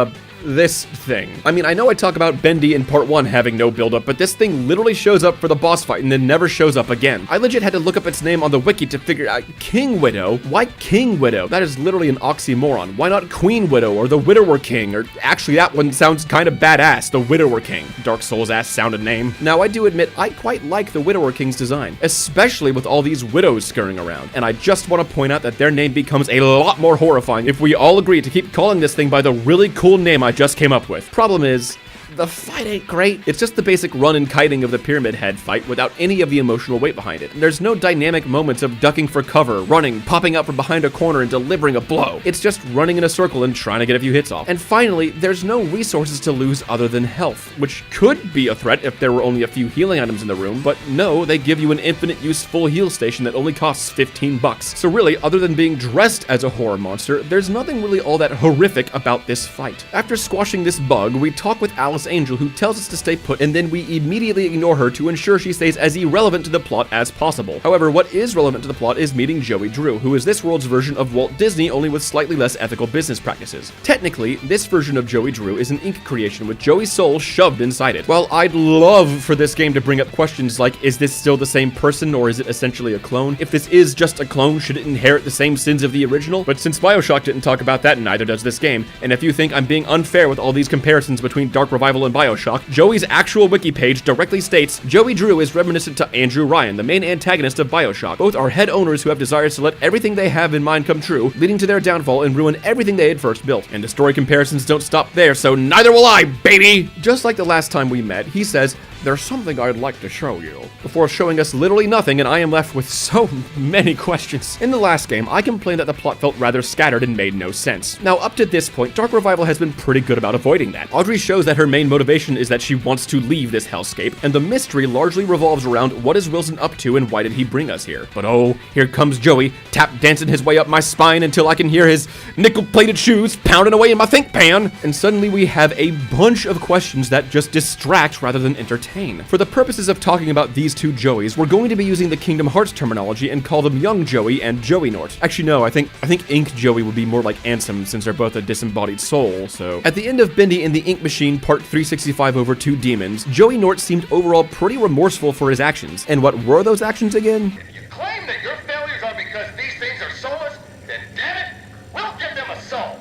Speaker 1: this thing? I mean, I know I talk about Bendy in part 1 having no build-up, but this thing literally shows up for the boss fight and then never shows up again. I legit had to look up its name on the wiki to figure out King Widow. Why King Widow? That is literally an oxymoron. Why not Queen Widow or the Widower King? Or actually, that one sounds kind of badass, the Widower King. Dark Souls ass sounded name. Now, I do admit I quite like the Widower King's design, especially with all these widows scurrying around. And I just want to point out that their name becomes a lot more horrifying if we all agree to keep calling this thing by the really cool name I just came up with. Problem is, the fight ain't great. It's just the basic run and kiting of the Pyramid Head fight without any of the emotional weight behind it. And there's no dynamic moments of ducking for cover, running, popping up from behind a corner and delivering a blow. It's just running in a circle and trying to get a few hits off. And finally, there's no resources to lose other than health, which could be a threat if there were only a few healing items in the room, but no, they give you an infinite use full heal station that only costs 15 bucks. So really, other than being dressed as a horror monster, there's nothing really all that horrific about this fight. After squashing this bug, we talk with Alice Angel, who tells us to stay put, and then we immediately ignore her to ensure she stays as irrelevant to the plot as possible. However, what is relevant to the plot is meeting Joey Drew, who is this world's version of Walt Disney, only with slightly less ethical business practices. Technically, this version of Joey Drew is an ink creation with Joey's soul shoved inside it. While I'd love for this game to bring up questions like, is this still the same person, or is it essentially a clone? If this is just a clone, should it inherit the same sins of the original? But since BioShock didn't talk about that, neither does this game, and if you think I'm being unfair with all these comparisons between Dark Revival and BioShock, Joey's actual wiki page directly states, Joey Drew is reminiscent to Andrew Ryan, the main antagonist of BioShock. Both are head owners who have desires to let everything they have in mind come true, leading to their downfall and ruin everything they had first built. And the story comparisons don't stop there, so neither will I, baby! Just like the last time we met, he says, there's something I'd like to show you, before showing us literally nothing, and I am left with so many questions. In the last game, I complained that the plot felt rather scattered and made no sense. Now, up to this point, Dark Revival has been pretty good about avoiding that. Audrey shows that her main motivation is that she wants to leave this hellscape, and the mystery largely revolves around what is Wilson up to and why did he bring us here. But oh, here comes Joey, tap dancing his way up my spine until I can hear his nickel-plated shoes pounding away in my think pan, and suddenly we have a bunch of questions that just distract rather than entertain. entertain. For the purposes of talking about these two Joeys, we're going to be using the Kingdom Hearts terminology and call them Young Joey and Joey Nort. Actually, no, I think Ink Joey would be more like Ansem since they're both a disembodied soul, so. At the end of Bendy in the Ink Machine Part 365 over 2 Demons, Joey Nort seemed overall pretty remorseful for his actions. And what were those actions again?
Speaker 9: If you claim that your failures are because these things are soulless, then damn it, we'll give them a soul.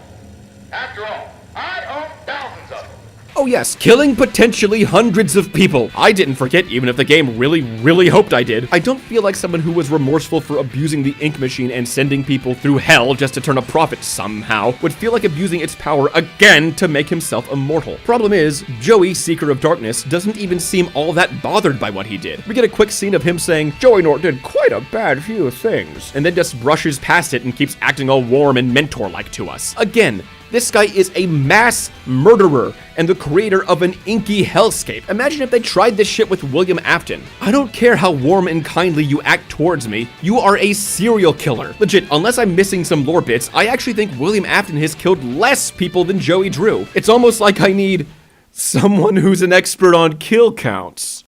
Speaker 9: After all, I own thousands of them.
Speaker 1: Oh yes, killing potentially hundreds of people. I didn't forget, even if the game really hoped I did. I don't feel like someone who was remorseful for abusing the ink machine and sending people through hell just to turn a profit somehow would feel like abusing its power again to make himself immortal. Problem is, Joey, Seeker of Darkness, doesn't even seem all that bothered by what he did. We get a quick scene of him saying, Joey Nort did quite a bad few things, and then just brushes past it and keeps acting all warm and mentor-like to us. Again, this guy is a mass murderer and the creator of an inky hellscape. Imagine if they tried this shit with William Afton. I don't care how warm and kindly you act towards me, you are a serial killer. Legit, unless I'm missing some lore bits, I actually think William Afton has killed less people than Joey Drew. It's almost like I need someone who's an expert on kill counts.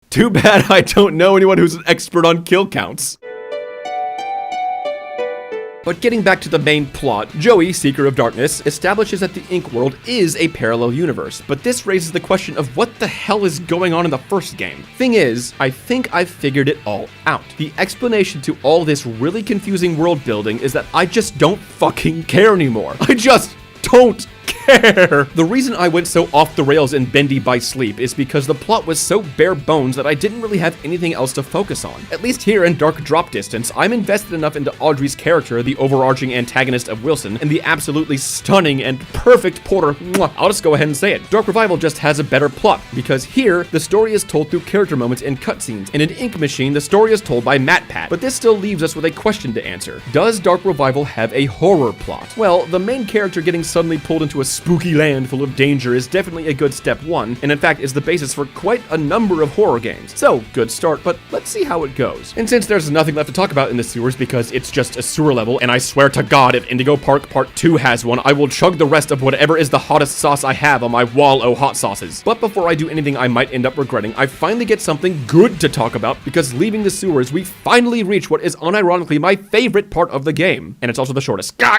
Speaker 1: Too bad I don't know anyone who's an expert on kill counts. But getting back to the main plot, Joey, Seeker of Darkness, establishes that the Ink world is a parallel universe, but this raises the question of what the hell is going on in the first game. Thing is, I think I've figured it all out. The explanation to all this really confusing world building is that I just don't fucking care anymore. I just don't care. The reason I went so off the rails in Bendy by Sleep is because the plot was so bare bones that I didn't really have anything else to focus on. At least here in Dark Drop Distance, I'm invested enough into Audrey's character, the overarching antagonist of Wilson, and the absolutely stunning and perfect Porter. Mwah. I'll just go ahead and say it. Dark Revival just has a better plot, because here, the story is told through character moments and cutscenes, and in Ink Machine, the story is told by MatPat. But this still leaves us with a question to answer. Does Dark Revival have a horror plot? Well, the main character getting suddenly pulled into a spooky land full of danger is definitely a good step one, and in fact is the basis for quite a number of horror games. So, good start, but let's see how it goes. And since there's nothing left to talk about in the sewers because it's just a sewer level, and I swear to God if Indigo Park Part 2 has one, I will chug the rest of whatever is the hottest sauce I have on my wall o' hot sauces. But before I do anything I might end up regretting, I finally get something good to talk about, because leaving the sewers, we finally reach what is unironically my favorite part of the game, and it's also the shortest. Gah!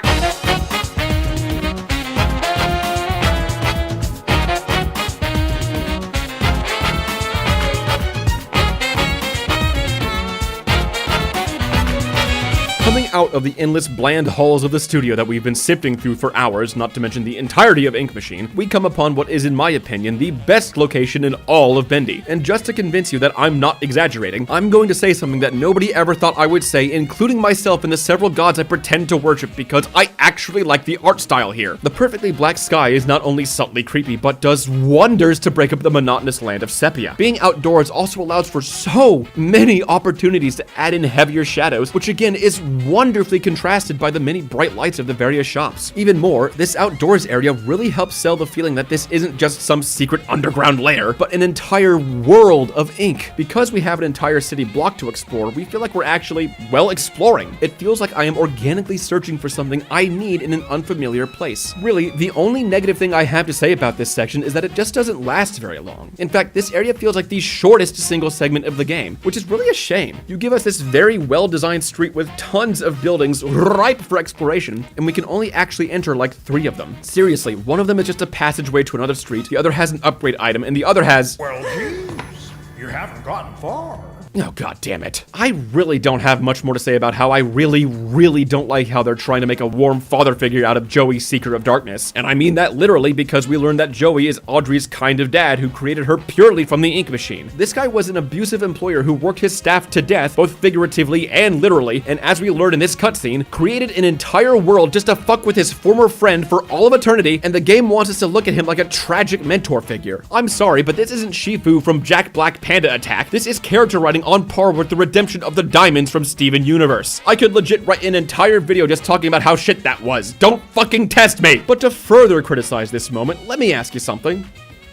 Speaker 1: Coming out of the endless bland halls of the studio that we've been sifting through for hours, not to mention the entirety of Ink Machine, we come upon what is, in my opinion, the best location in all of Bendy. And just to convince you that I'm not exaggerating, I'm going to say something that nobody ever thought I would say, including myself and the several gods I pretend to worship, because I actually like the art style here. The perfectly black sky is not only subtly creepy, but does wonders to break up the monotonous land of Sepia. Being outdoors also allows for so many opportunities to add in heavier shadows, which again is wonderfully contrasted by the many bright lights of the various shops. Even more, this outdoors area really helps sell the feeling that this isn't just some secret underground lair, but an entire world of ink. Because we have an entire city block to explore, we feel like we're actually, well, exploring. It feels like I am organically searching for something I need in an unfamiliar place. Really, the only negative thing I have to say about this section is that it just doesn't last very long. In fact, this area feels like the shortest single segment of the game, which is really a shame. You give us this very well-designed street with tons of buildings ripe for exploration, and we can only actually enter like 3 of them. Seriously, one of them is just a passageway to another street, the other has an upgrade item, and the other has...
Speaker 9: Well, geez, you haven't gotten far.
Speaker 1: Oh, god damn it. I really don't have much more to say about how I really don't like how they're trying to make a warm father figure out of Joey, Seeker of Darkness. And I mean that literally, because we learned that Joey is Audrey's kind of dad who created her purely from the ink machine. This guy was an abusive employer who worked his staff to death, both figuratively and literally, and as we learned in this cutscene, created an entire world just to fuck with his former friend for all of eternity, and the game wants us to look at him like a tragic mentor figure. I'm sorry, but this isn't Shifu from Jack Black Panda Attack. This is character writing on par with the redemption of the diamonds from Steven Universe. I could legit write an entire video just talking about how shit that was. Don't fucking test me! But to further criticize this moment, let me ask you something.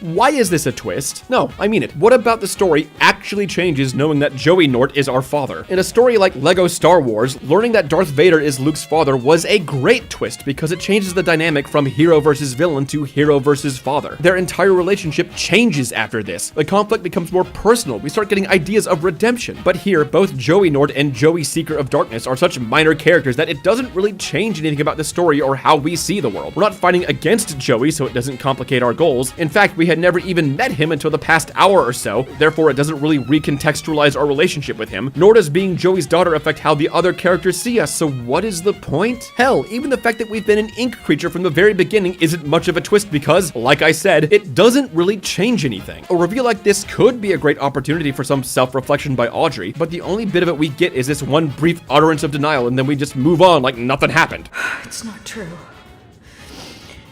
Speaker 1: Why is this a twist? No, I mean it. What about the story actually changes knowing that Joey Nort is our father? In a story like Lego Star Wars, learning that Darth Vader is Luke's father was a great twist because it changes the dynamic from hero versus villain to hero versus father. Their entire relationship changes after this. The conflict becomes more personal. We start getting ideas of redemption. But here, both Joey Nort and Joey Seeker of Darkness are such minor characters that it doesn't really change anything about the story or how we see the world. We're not fighting against Joey, so it doesn't complicate our goals. In fact, we had never even met him until the past hour or so, therefore it doesn't really recontextualize our relationship with him, nor does being Joey's daughter affect how the other characters see us, so what is the point? Hell, even the fact that we've been an ink creature from the very beginning isn't much of a twist because, like I said, it doesn't really change anything. A reveal like this could be a great opportunity for some self-reflection by Audrey, but the only bit of it we get is this one brief utterance of denial and then we just move on like nothing happened.
Speaker 8: It's not true.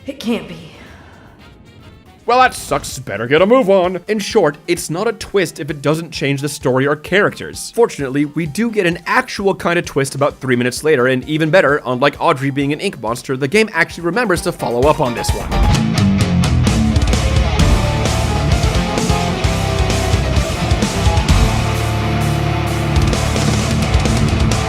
Speaker 8: It can't be.
Speaker 1: Well, that sucks. Better get a move on. In short, it's not a twist if it doesn't change the story or characters. Fortunately, we do get an actual kind of twist about 3 minutes later, and even better, unlike Audrey being an ink monster, the game actually remembers to follow up on this one.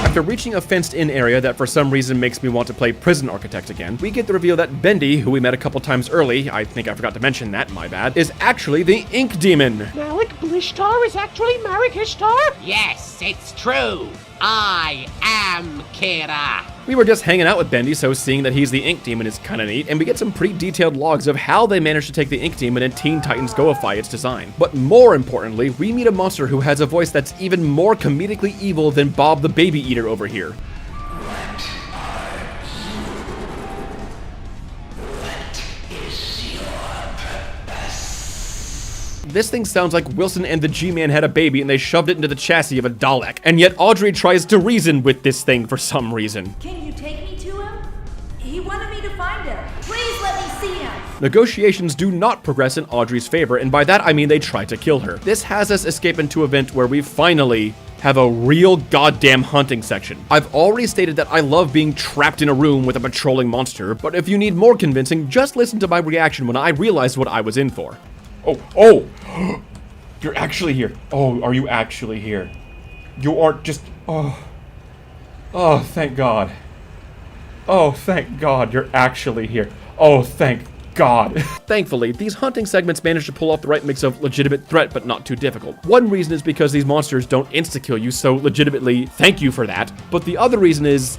Speaker 1: After reaching a fenced-in area that for some reason makes me want to play Prison Architect again, we get the reveal that Bendy, who we met a couple times early, I think I forgot to mention that, my bad, is actually the Ink Demon.
Speaker 10: Malik Blishtar is actually Marek Ishtar?
Speaker 2: Yes, it's true. I am Kira.
Speaker 1: We were just hanging out with Bendy, so seeing that he's the Ink Demon is kinda neat, and we get some pretty detailed logs of how they managed to take the Ink Demon and Teen Titans Goify its design. But more importantly, we meet a monster who has a voice that's even more comedically evil than Bob the Baby Eater over here. This thing sounds like Wilson and the G-Man had a baby and they shoved it into the chassis of a Dalek. And yet Audrey tries to reason with this thing for some reason.
Speaker 8: Can you take me to him? He wanted me to find him. Please let me see him.
Speaker 1: Negotiations do not progress in Audrey's favor, and by that I mean they try to kill her. This has us escape into an event where we finally have a real goddamn hunting section. I've already stated that I love being trapped in a room with a patrolling monster, but if you need more convincing, just listen to my reaction when I realized what I was in for.
Speaker 4: Oh! You're actually here. Oh, are you actually here? You aren't just... Oh, thank God. Oh, thank God you're actually here. Oh, thank God.
Speaker 1: Thankfully, these hunting segments manage to pull off the right mix of legitimate threat but not too difficult. One reason is because these monsters don't insta-kill you, so legitimately, thank you for that. But the other reason is,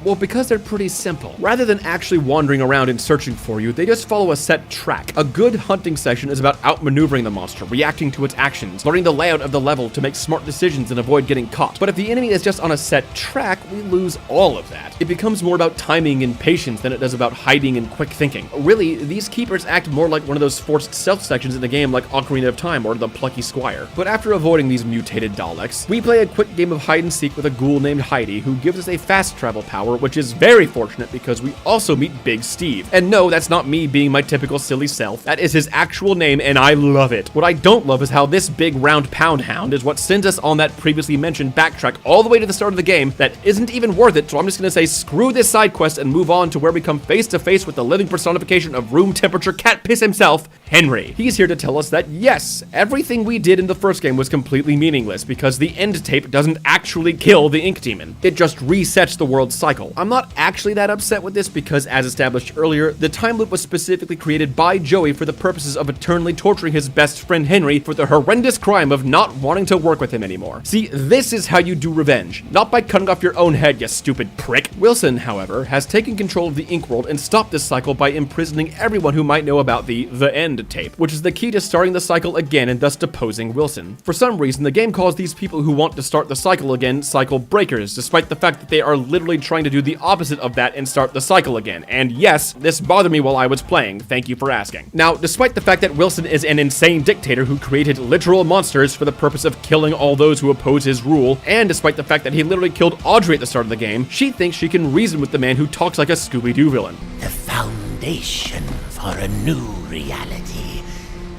Speaker 1: well, because they're pretty simple. Rather than actually wandering around and searching for you, they just follow a set track. A good hunting session is about outmaneuvering the monster, reacting to its actions, learning the layout of the level to make smart decisions and avoid getting caught. But if the enemy is just on a set track, we lose all of that. It becomes more about timing and patience than it does about hiding and quick thinking. Really, these keepers act more like one of those forced stealth sections in the game like Ocarina of Time or the Plucky Squire. But after avoiding these mutated Daleks, we play a quick game of hide and seek with a ghoul named Heidi, who gives us a fast travel power, which is very fortunate because we also meet Big Steve. And no, that's not me being my typical silly self. That is his actual name, and I love it. What I don't love is how this big round pound hound is what sends us on that previously mentioned backtrack all the way to the start of the game that isn't even worth it, so I'm just gonna say screw this side quest and move on to where we come face to face with the living personification of room temperature cat piss himself, Henry. He's here to tell us that yes, everything we did in the first game was completely meaningless because the end tape doesn't actually kill the Ink Demon. It just resets the world's cycle. I'm not actually that upset with this because, as established earlier, the time loop was specifically created by Joey for the purposes of eternally torturing his best friend Henry for the horrendous crime of not wanting to work with him anymore. See, this is how you do revenge, not by cutting off your own head, you stupid prick. Wilson, however, has taken control of the Ink world and stopped this cycle by imprisoning everyone who might know about the end tape, which is the key to starting the cycle again and thus deposing Wilson. For some reason, the game calls these people who want to start the cycle again cycle breakers, despite the fact that they are literally trying to do the opposite of that and start the cycle again. And yes, this bothered me while I was playing, thank you for asking. Now, despite the fact that Wilson is an insane dictator who created literal monsters for the purpose of killing all those who oppose his rule, and despite the fact that he literally killed Audrey at the start of the game, she thinks she can reason with the man who talks like a Scooby-Doo villain.
Speaker 2: The foundation for a new reality.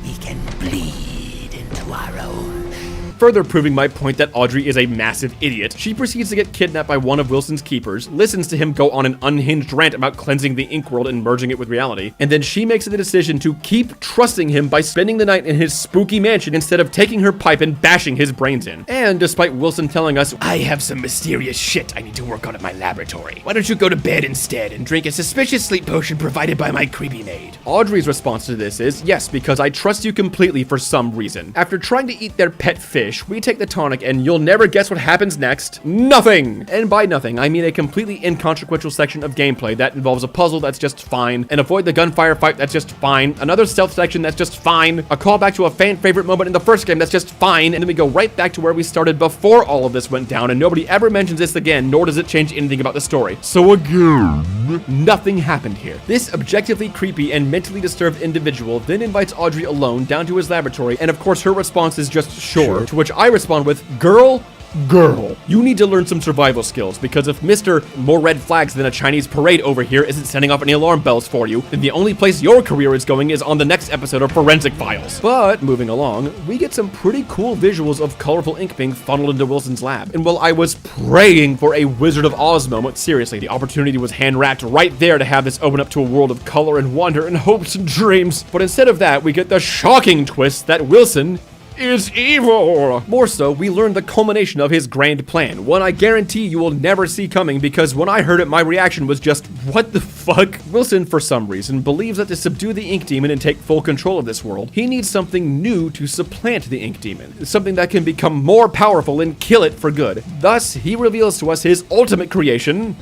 Speaker 2: We can bleed into our own.
Speaker 1: further proving my point that Audrey is a massive idiot, she proceeds to get kidnapped by one of Wilson's keepers, listens to him go on an unhinged rant about cleansing the ink world and merging it with reality, and then she makes the decision to keep trusting him by spending the night in his spooky mansion instead of taking her pipe and bashing his brains in. And despite Wilson telling us, "I have some mysterious shit I need to work on at my laboratory. Why don't you go to bed instead and drink a suspicious sleep potion provided by my creepy maid?" Audrey's response to this is, "Yes, because I trust you completely for some reason. After trying to eat their pet fish, we take the tonic and you'll never guess what happens next. Nothing!" And by nothing, I mean a completely inconsequential section of gameplay that involves a puzzle that's just fine, an avoid the gunfire fight that's just fine, another stealth section that's just fine, a callback to a fan favorite moment in the first game that's just fine, and then we go right back to where we started before all of this went down, and nobody ever mentions this again, nor does it change anything about the story. So again, nothing happened here. This objectively creepy and mentally disturbed individual then invites Audrey alone down to his laboratory, and of course her response is just sure, to which I respond with, Girl, you need to learn some survival skills, because if Mr. More red flags than a Chinese parade over here isn't setting off any alarm bells for you, then the only place your career is going is on the next episode of Forensic Files. But moving along, we get some pretty cool visuals of colorful ink being funneled into Wilson's lab. And while I was praying for a Wizard of Oz moment, seriously, the opportunity was hand-wrapped right there to have this open up to a world of color and wonder and hopes and dreams. But instead of that, we get the shocking twist that Wilson is evil. More so, we learn the culmination of his grand plan, one I guarantee you will never see coming, because when I heard it, my reaction was just, what the fuck? Wilson, for some reason, believes that to subdue the Ink Demon and take full control of this world, he needs something new to supplant the Ink Demon, something that can become more powerful and kill it for good. Thus, he reveals to us his ultimate creation.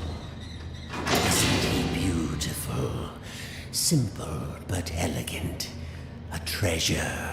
Speaker 2: Isn't he beautiful? Simple but elegant. A treasure.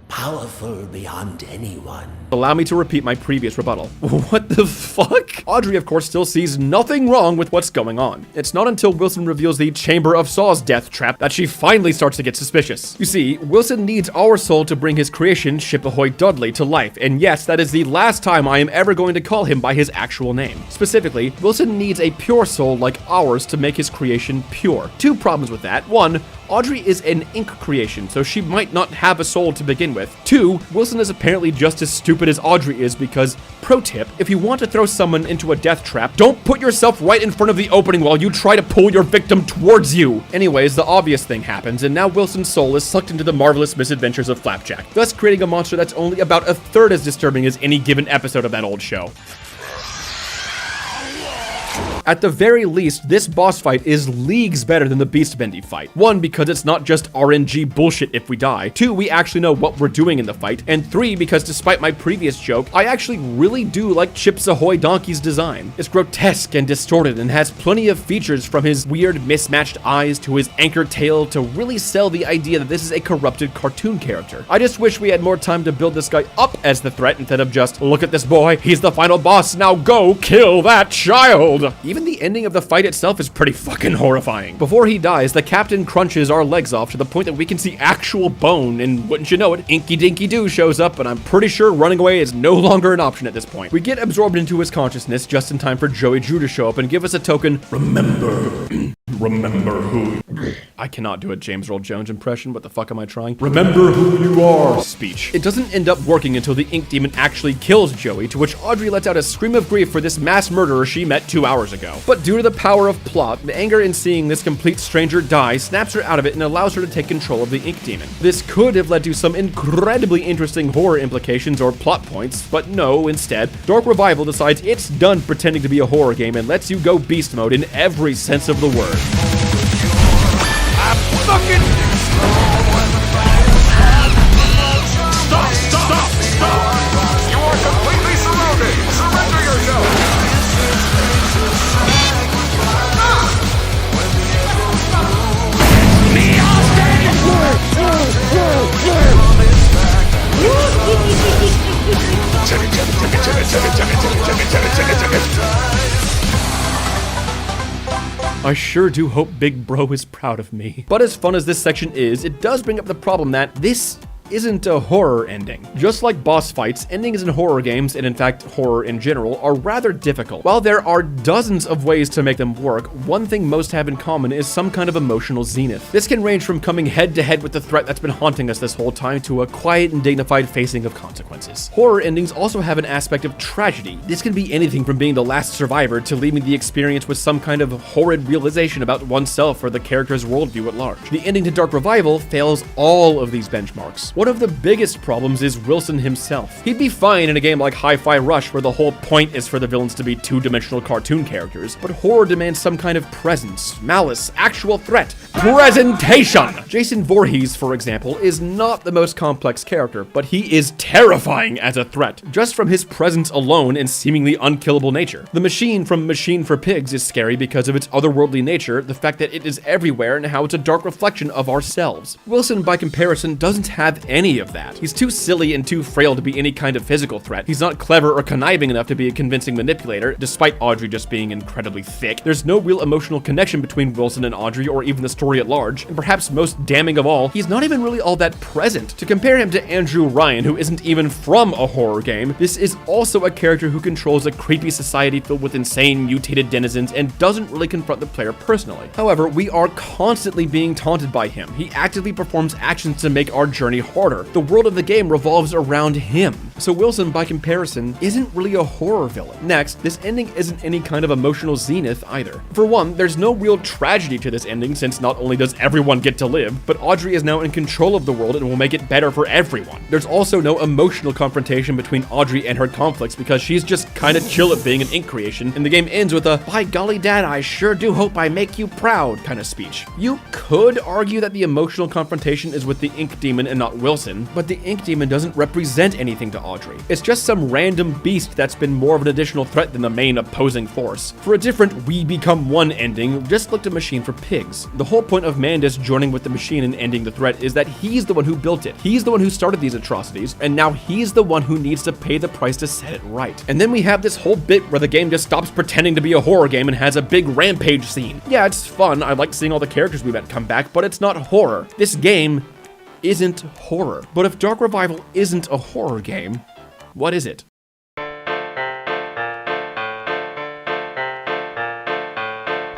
Speaker 2: Powerful beyond anyone.
Speaker 1: Allow me to repeat my previous rebuttal. What the fuck? Audrey, of course, still sees nothing wrong with what's going on. It's not until Wilson reveals the Chamber of Saw's death trap that she finally starts to get suspicious. You see, Wilson needs our soul to bring his creation, Ship Ahoy Dudley, to life, and yes, that is the last time I am ever going to call him by his actual name. Specifically, Wilson needs a pure soul like ours to make his creation pure. Two problems with that. One, Audrey is an ink creation, so she might not have a soul to begin with. Two, Wilson is apparently just as stupid as Audrey is because, pro tip, if you want to throw someone into a death trap, don't put yourself right in front of the opening while you try to pull your victim towards you. Anyways, the obvious thing happens, and now Wilson's soul is sucked into the marvelous misadventures of Flapjack, thus creating a monster that's only about a third as disturbing as any given episode of that old show. At the very least, this boss fight is leagues better than the Beast Bendy fight. One, because it's not just RNG bullshit if we die. Two, we actually know what we're doing in the fight. And three, because despite my previous joke, I actually really do like Chips Ahoy Donkey's design. It's grotesque and distorted and has plenty of features, from his weird mismatched eyes to his anchor tail, to really sell the idea that this is a corrupted cartoon character. I just wish we had more time to build this guy up as the threat instead of just, look at this boy, he's the final boss, now go kill that child. Even the ending of the fight itself is pretty fucking horrifying. Before he dies, the captain crunches our legs off to the point that we can see actual bone, and wouldn't you know it, Inky Dinky Doo shows up, and I'm pretty sure running away is no longer an option at this point. We get absorbed into his consciousness just in time for Joey Drew to show up and give us a token, remember who... I cannot do a James Earl Jones impression. What the fuck am I trying? Remember who you are speech. It doesn't end up working until the Ink Demon actually kills Joey, to which Audrey lets out a scream of grief for this mass murderer she met 2 hours ago. But due to the power of plot, the anger in seeing this complete stranger die snaps her out of it and allows her to take control of the Ink Demon. This could have led to some incredibly interesting horror implications or plot points, but no, instead, Dark Revival decides it's done pretending to be a horror game and lets you go beast mode in every sense of the word.
Speaker 9: Fucking... Stop! You are completely surrounded! Surrender yourself!
Speaker 1: I sure do hope Big Bro is proud of me. But as fun as this section is, it does bring up the problem that this isn't a horror ending. Just like boss fights, endings in horror games, and in fact horror in general, are rather difficult. While there are dozens of ways to make them work, one thing most have in common is some kind of emotional zenith. This can range from coming head to head with the threat that's been haunting us this whole time to a quiet and dignified facing of consequences. Horror endings also have an aspect of tragedy. This can be anything from being the last survivor to leaving the experience with some kind of horrid realization about oneself or the character's worldview at large. The ending to Dark Revival fails all of these benchmarks. One of the biggest problems is Wilson himself. He'd be fine in a game like Hi-Fi Rush where the whole point is for the villains to be two-dimensional cartoon characters, but horror demands some kind of presence, malice, actual threat, presentation! Jason Voorhees, for example, is not the most complex character, but he is terrifying as a threat, just from his presence alone and seemingly unkillable nature. The machine from Machine for Pigs is scary because of its otherworldly nature, the fact that it is everywhere, and how it's a dark reflection of ourselves. Wilson, by comparison, doesn't have any of that. He's too silly and too frail to be any kind of physical threat. He's not clever or conniving enough to be a convincing manipulator, despite Audrey just being incredibly thick. There's no real emotional connection between Wilson and Audrey or even the story at large, and perhaps most damning of all, he's not even really all that present. To compare him to Andrew Ryan, who isn't even from a horror game, this is also a character who controls a creepy society filled with insane, mutated denizens and doesn't really confront the player personally. However, we are constantly being taunted by him. He actively performs actions to make our journey harder. The world of the game revolves around him. So Wilson, by comparison, isn't really a horror villain. Next, this ending isn't any kind of emotional zenith either. For one, there's no real tragedy to this ending, since not only does everyone get to live, but Audrey is now in control of the world and will make it better for everyone. There's also no emotional confrontation between Audrey and her conflicts because she's just kinda chill at being an ink creation, and the game ends with a "by golly dad, I sure do hope I make you proud" kind of speech. You could argue that the emotional confrontation is with the ink demon and not Wilson, but the ink demon doesn't represent anything to Audrey. It's just some random beast that's been more of an additional threat than the main opposing force. For a different We Become One ending, just look to Machine for Pigs. The whole point of Mandus joining with the machine and ending the threat is that he's the one who built it. He's the one who started these atrocities, and now he's the one who needs to pay the price to set it right. And then we have this whole bit where the game just stops pretending to be a horror game and has a big rampage scene. Yeah, it's fun. I like seeing all the characters we met come back, but it's not horror. This game isn't horror. But if Dark Revival isn't a horror game, what is it?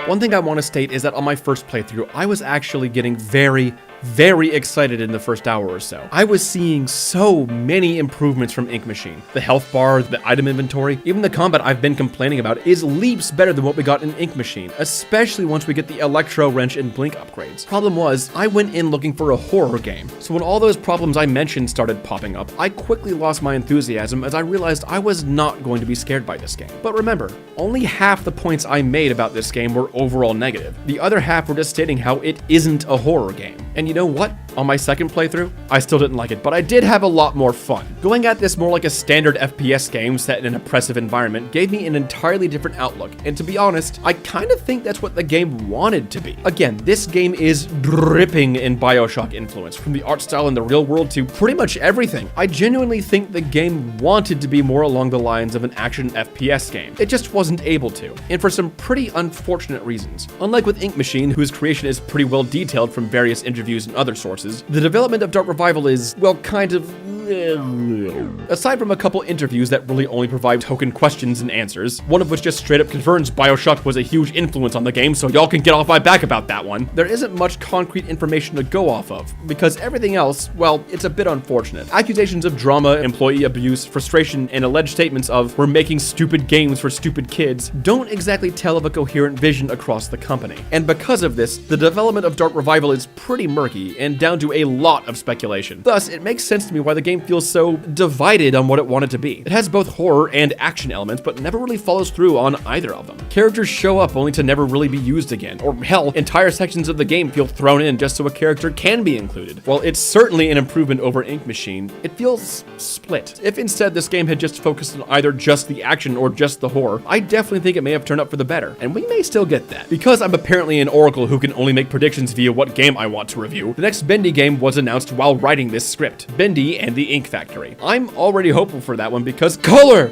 Speaker 1: One thing I want to state is that on my first playthrough, I was actually getting very excited in the first hour or so. I was seeing so many improvements from Ink Machine. The health bar, the item inventory, even the combat I've been complaining about is leaps better than what we got in Ink Machine, especially once we get the Electro, Wrench, and Blink upgrades. Problem was, I went in looking for a horror game, so when all those problems I mentioned started popping up, I quickly lost my enthusiasm as I realized I was not going to be scared by this game. But remember, only half the points I made about this game were overall negative. The other half were just stating how it isn't a horror game. And you know what? On my second playthrough, I still didn't like it, but I did have a lot more fun. Going at this more like a standard FPS game set in an oppressive environment gave me an entirely different outlook, and to be honest, I kind of think that's what the game wanted to be. Again, this game is dripping in BioShock influence, from the art style in the real world to pretty much everything. I genuinely think the game wanted to be more along the lines of an action FPS game. It just wasn't able to, and for some pretty unfortunate reasons. Unlike with Ink Machine, whose creation is pretty well detailed from various interviews and other sources, the development of Dark Revival is, well, kind of... Aside from a couple interviews that really only provide token questions and answers, one of which just straight up confirms BioShock was a huge influence on the game, so y'all can get off my back about that one, there isn't much concrete information to go off of, because everything else, well, it's a bit unfortunate. Accusations of drama, employee abuse, frustration, and alleged statements of "we're making stupid games for stupid kids" don't exactly tell of a coherent vision across the company. And because of this, the development of Dark Revival is pretty murky and down to a lot of speculation. Thus, it makes sense to me why the game feels so divided on what it wanted to be. It has both horror and action elements, but never really follows through on either of them. Characters show up only to never really be used again, or hell, entire sections of the game feel thrown in just so a character can be included. While it's certainly an improvement over Ink Machine, it feels split. If instead this game had just focused on either just the action or just the horror, I definitely think it may have turned out for the better, and we may still get that. Because I'm apparently an oracle who can only make predictions via what game I want to review, the next Bendy game was announced while writing this script, Bendy and the Ink Factory. I'm already hopeful for that one because color!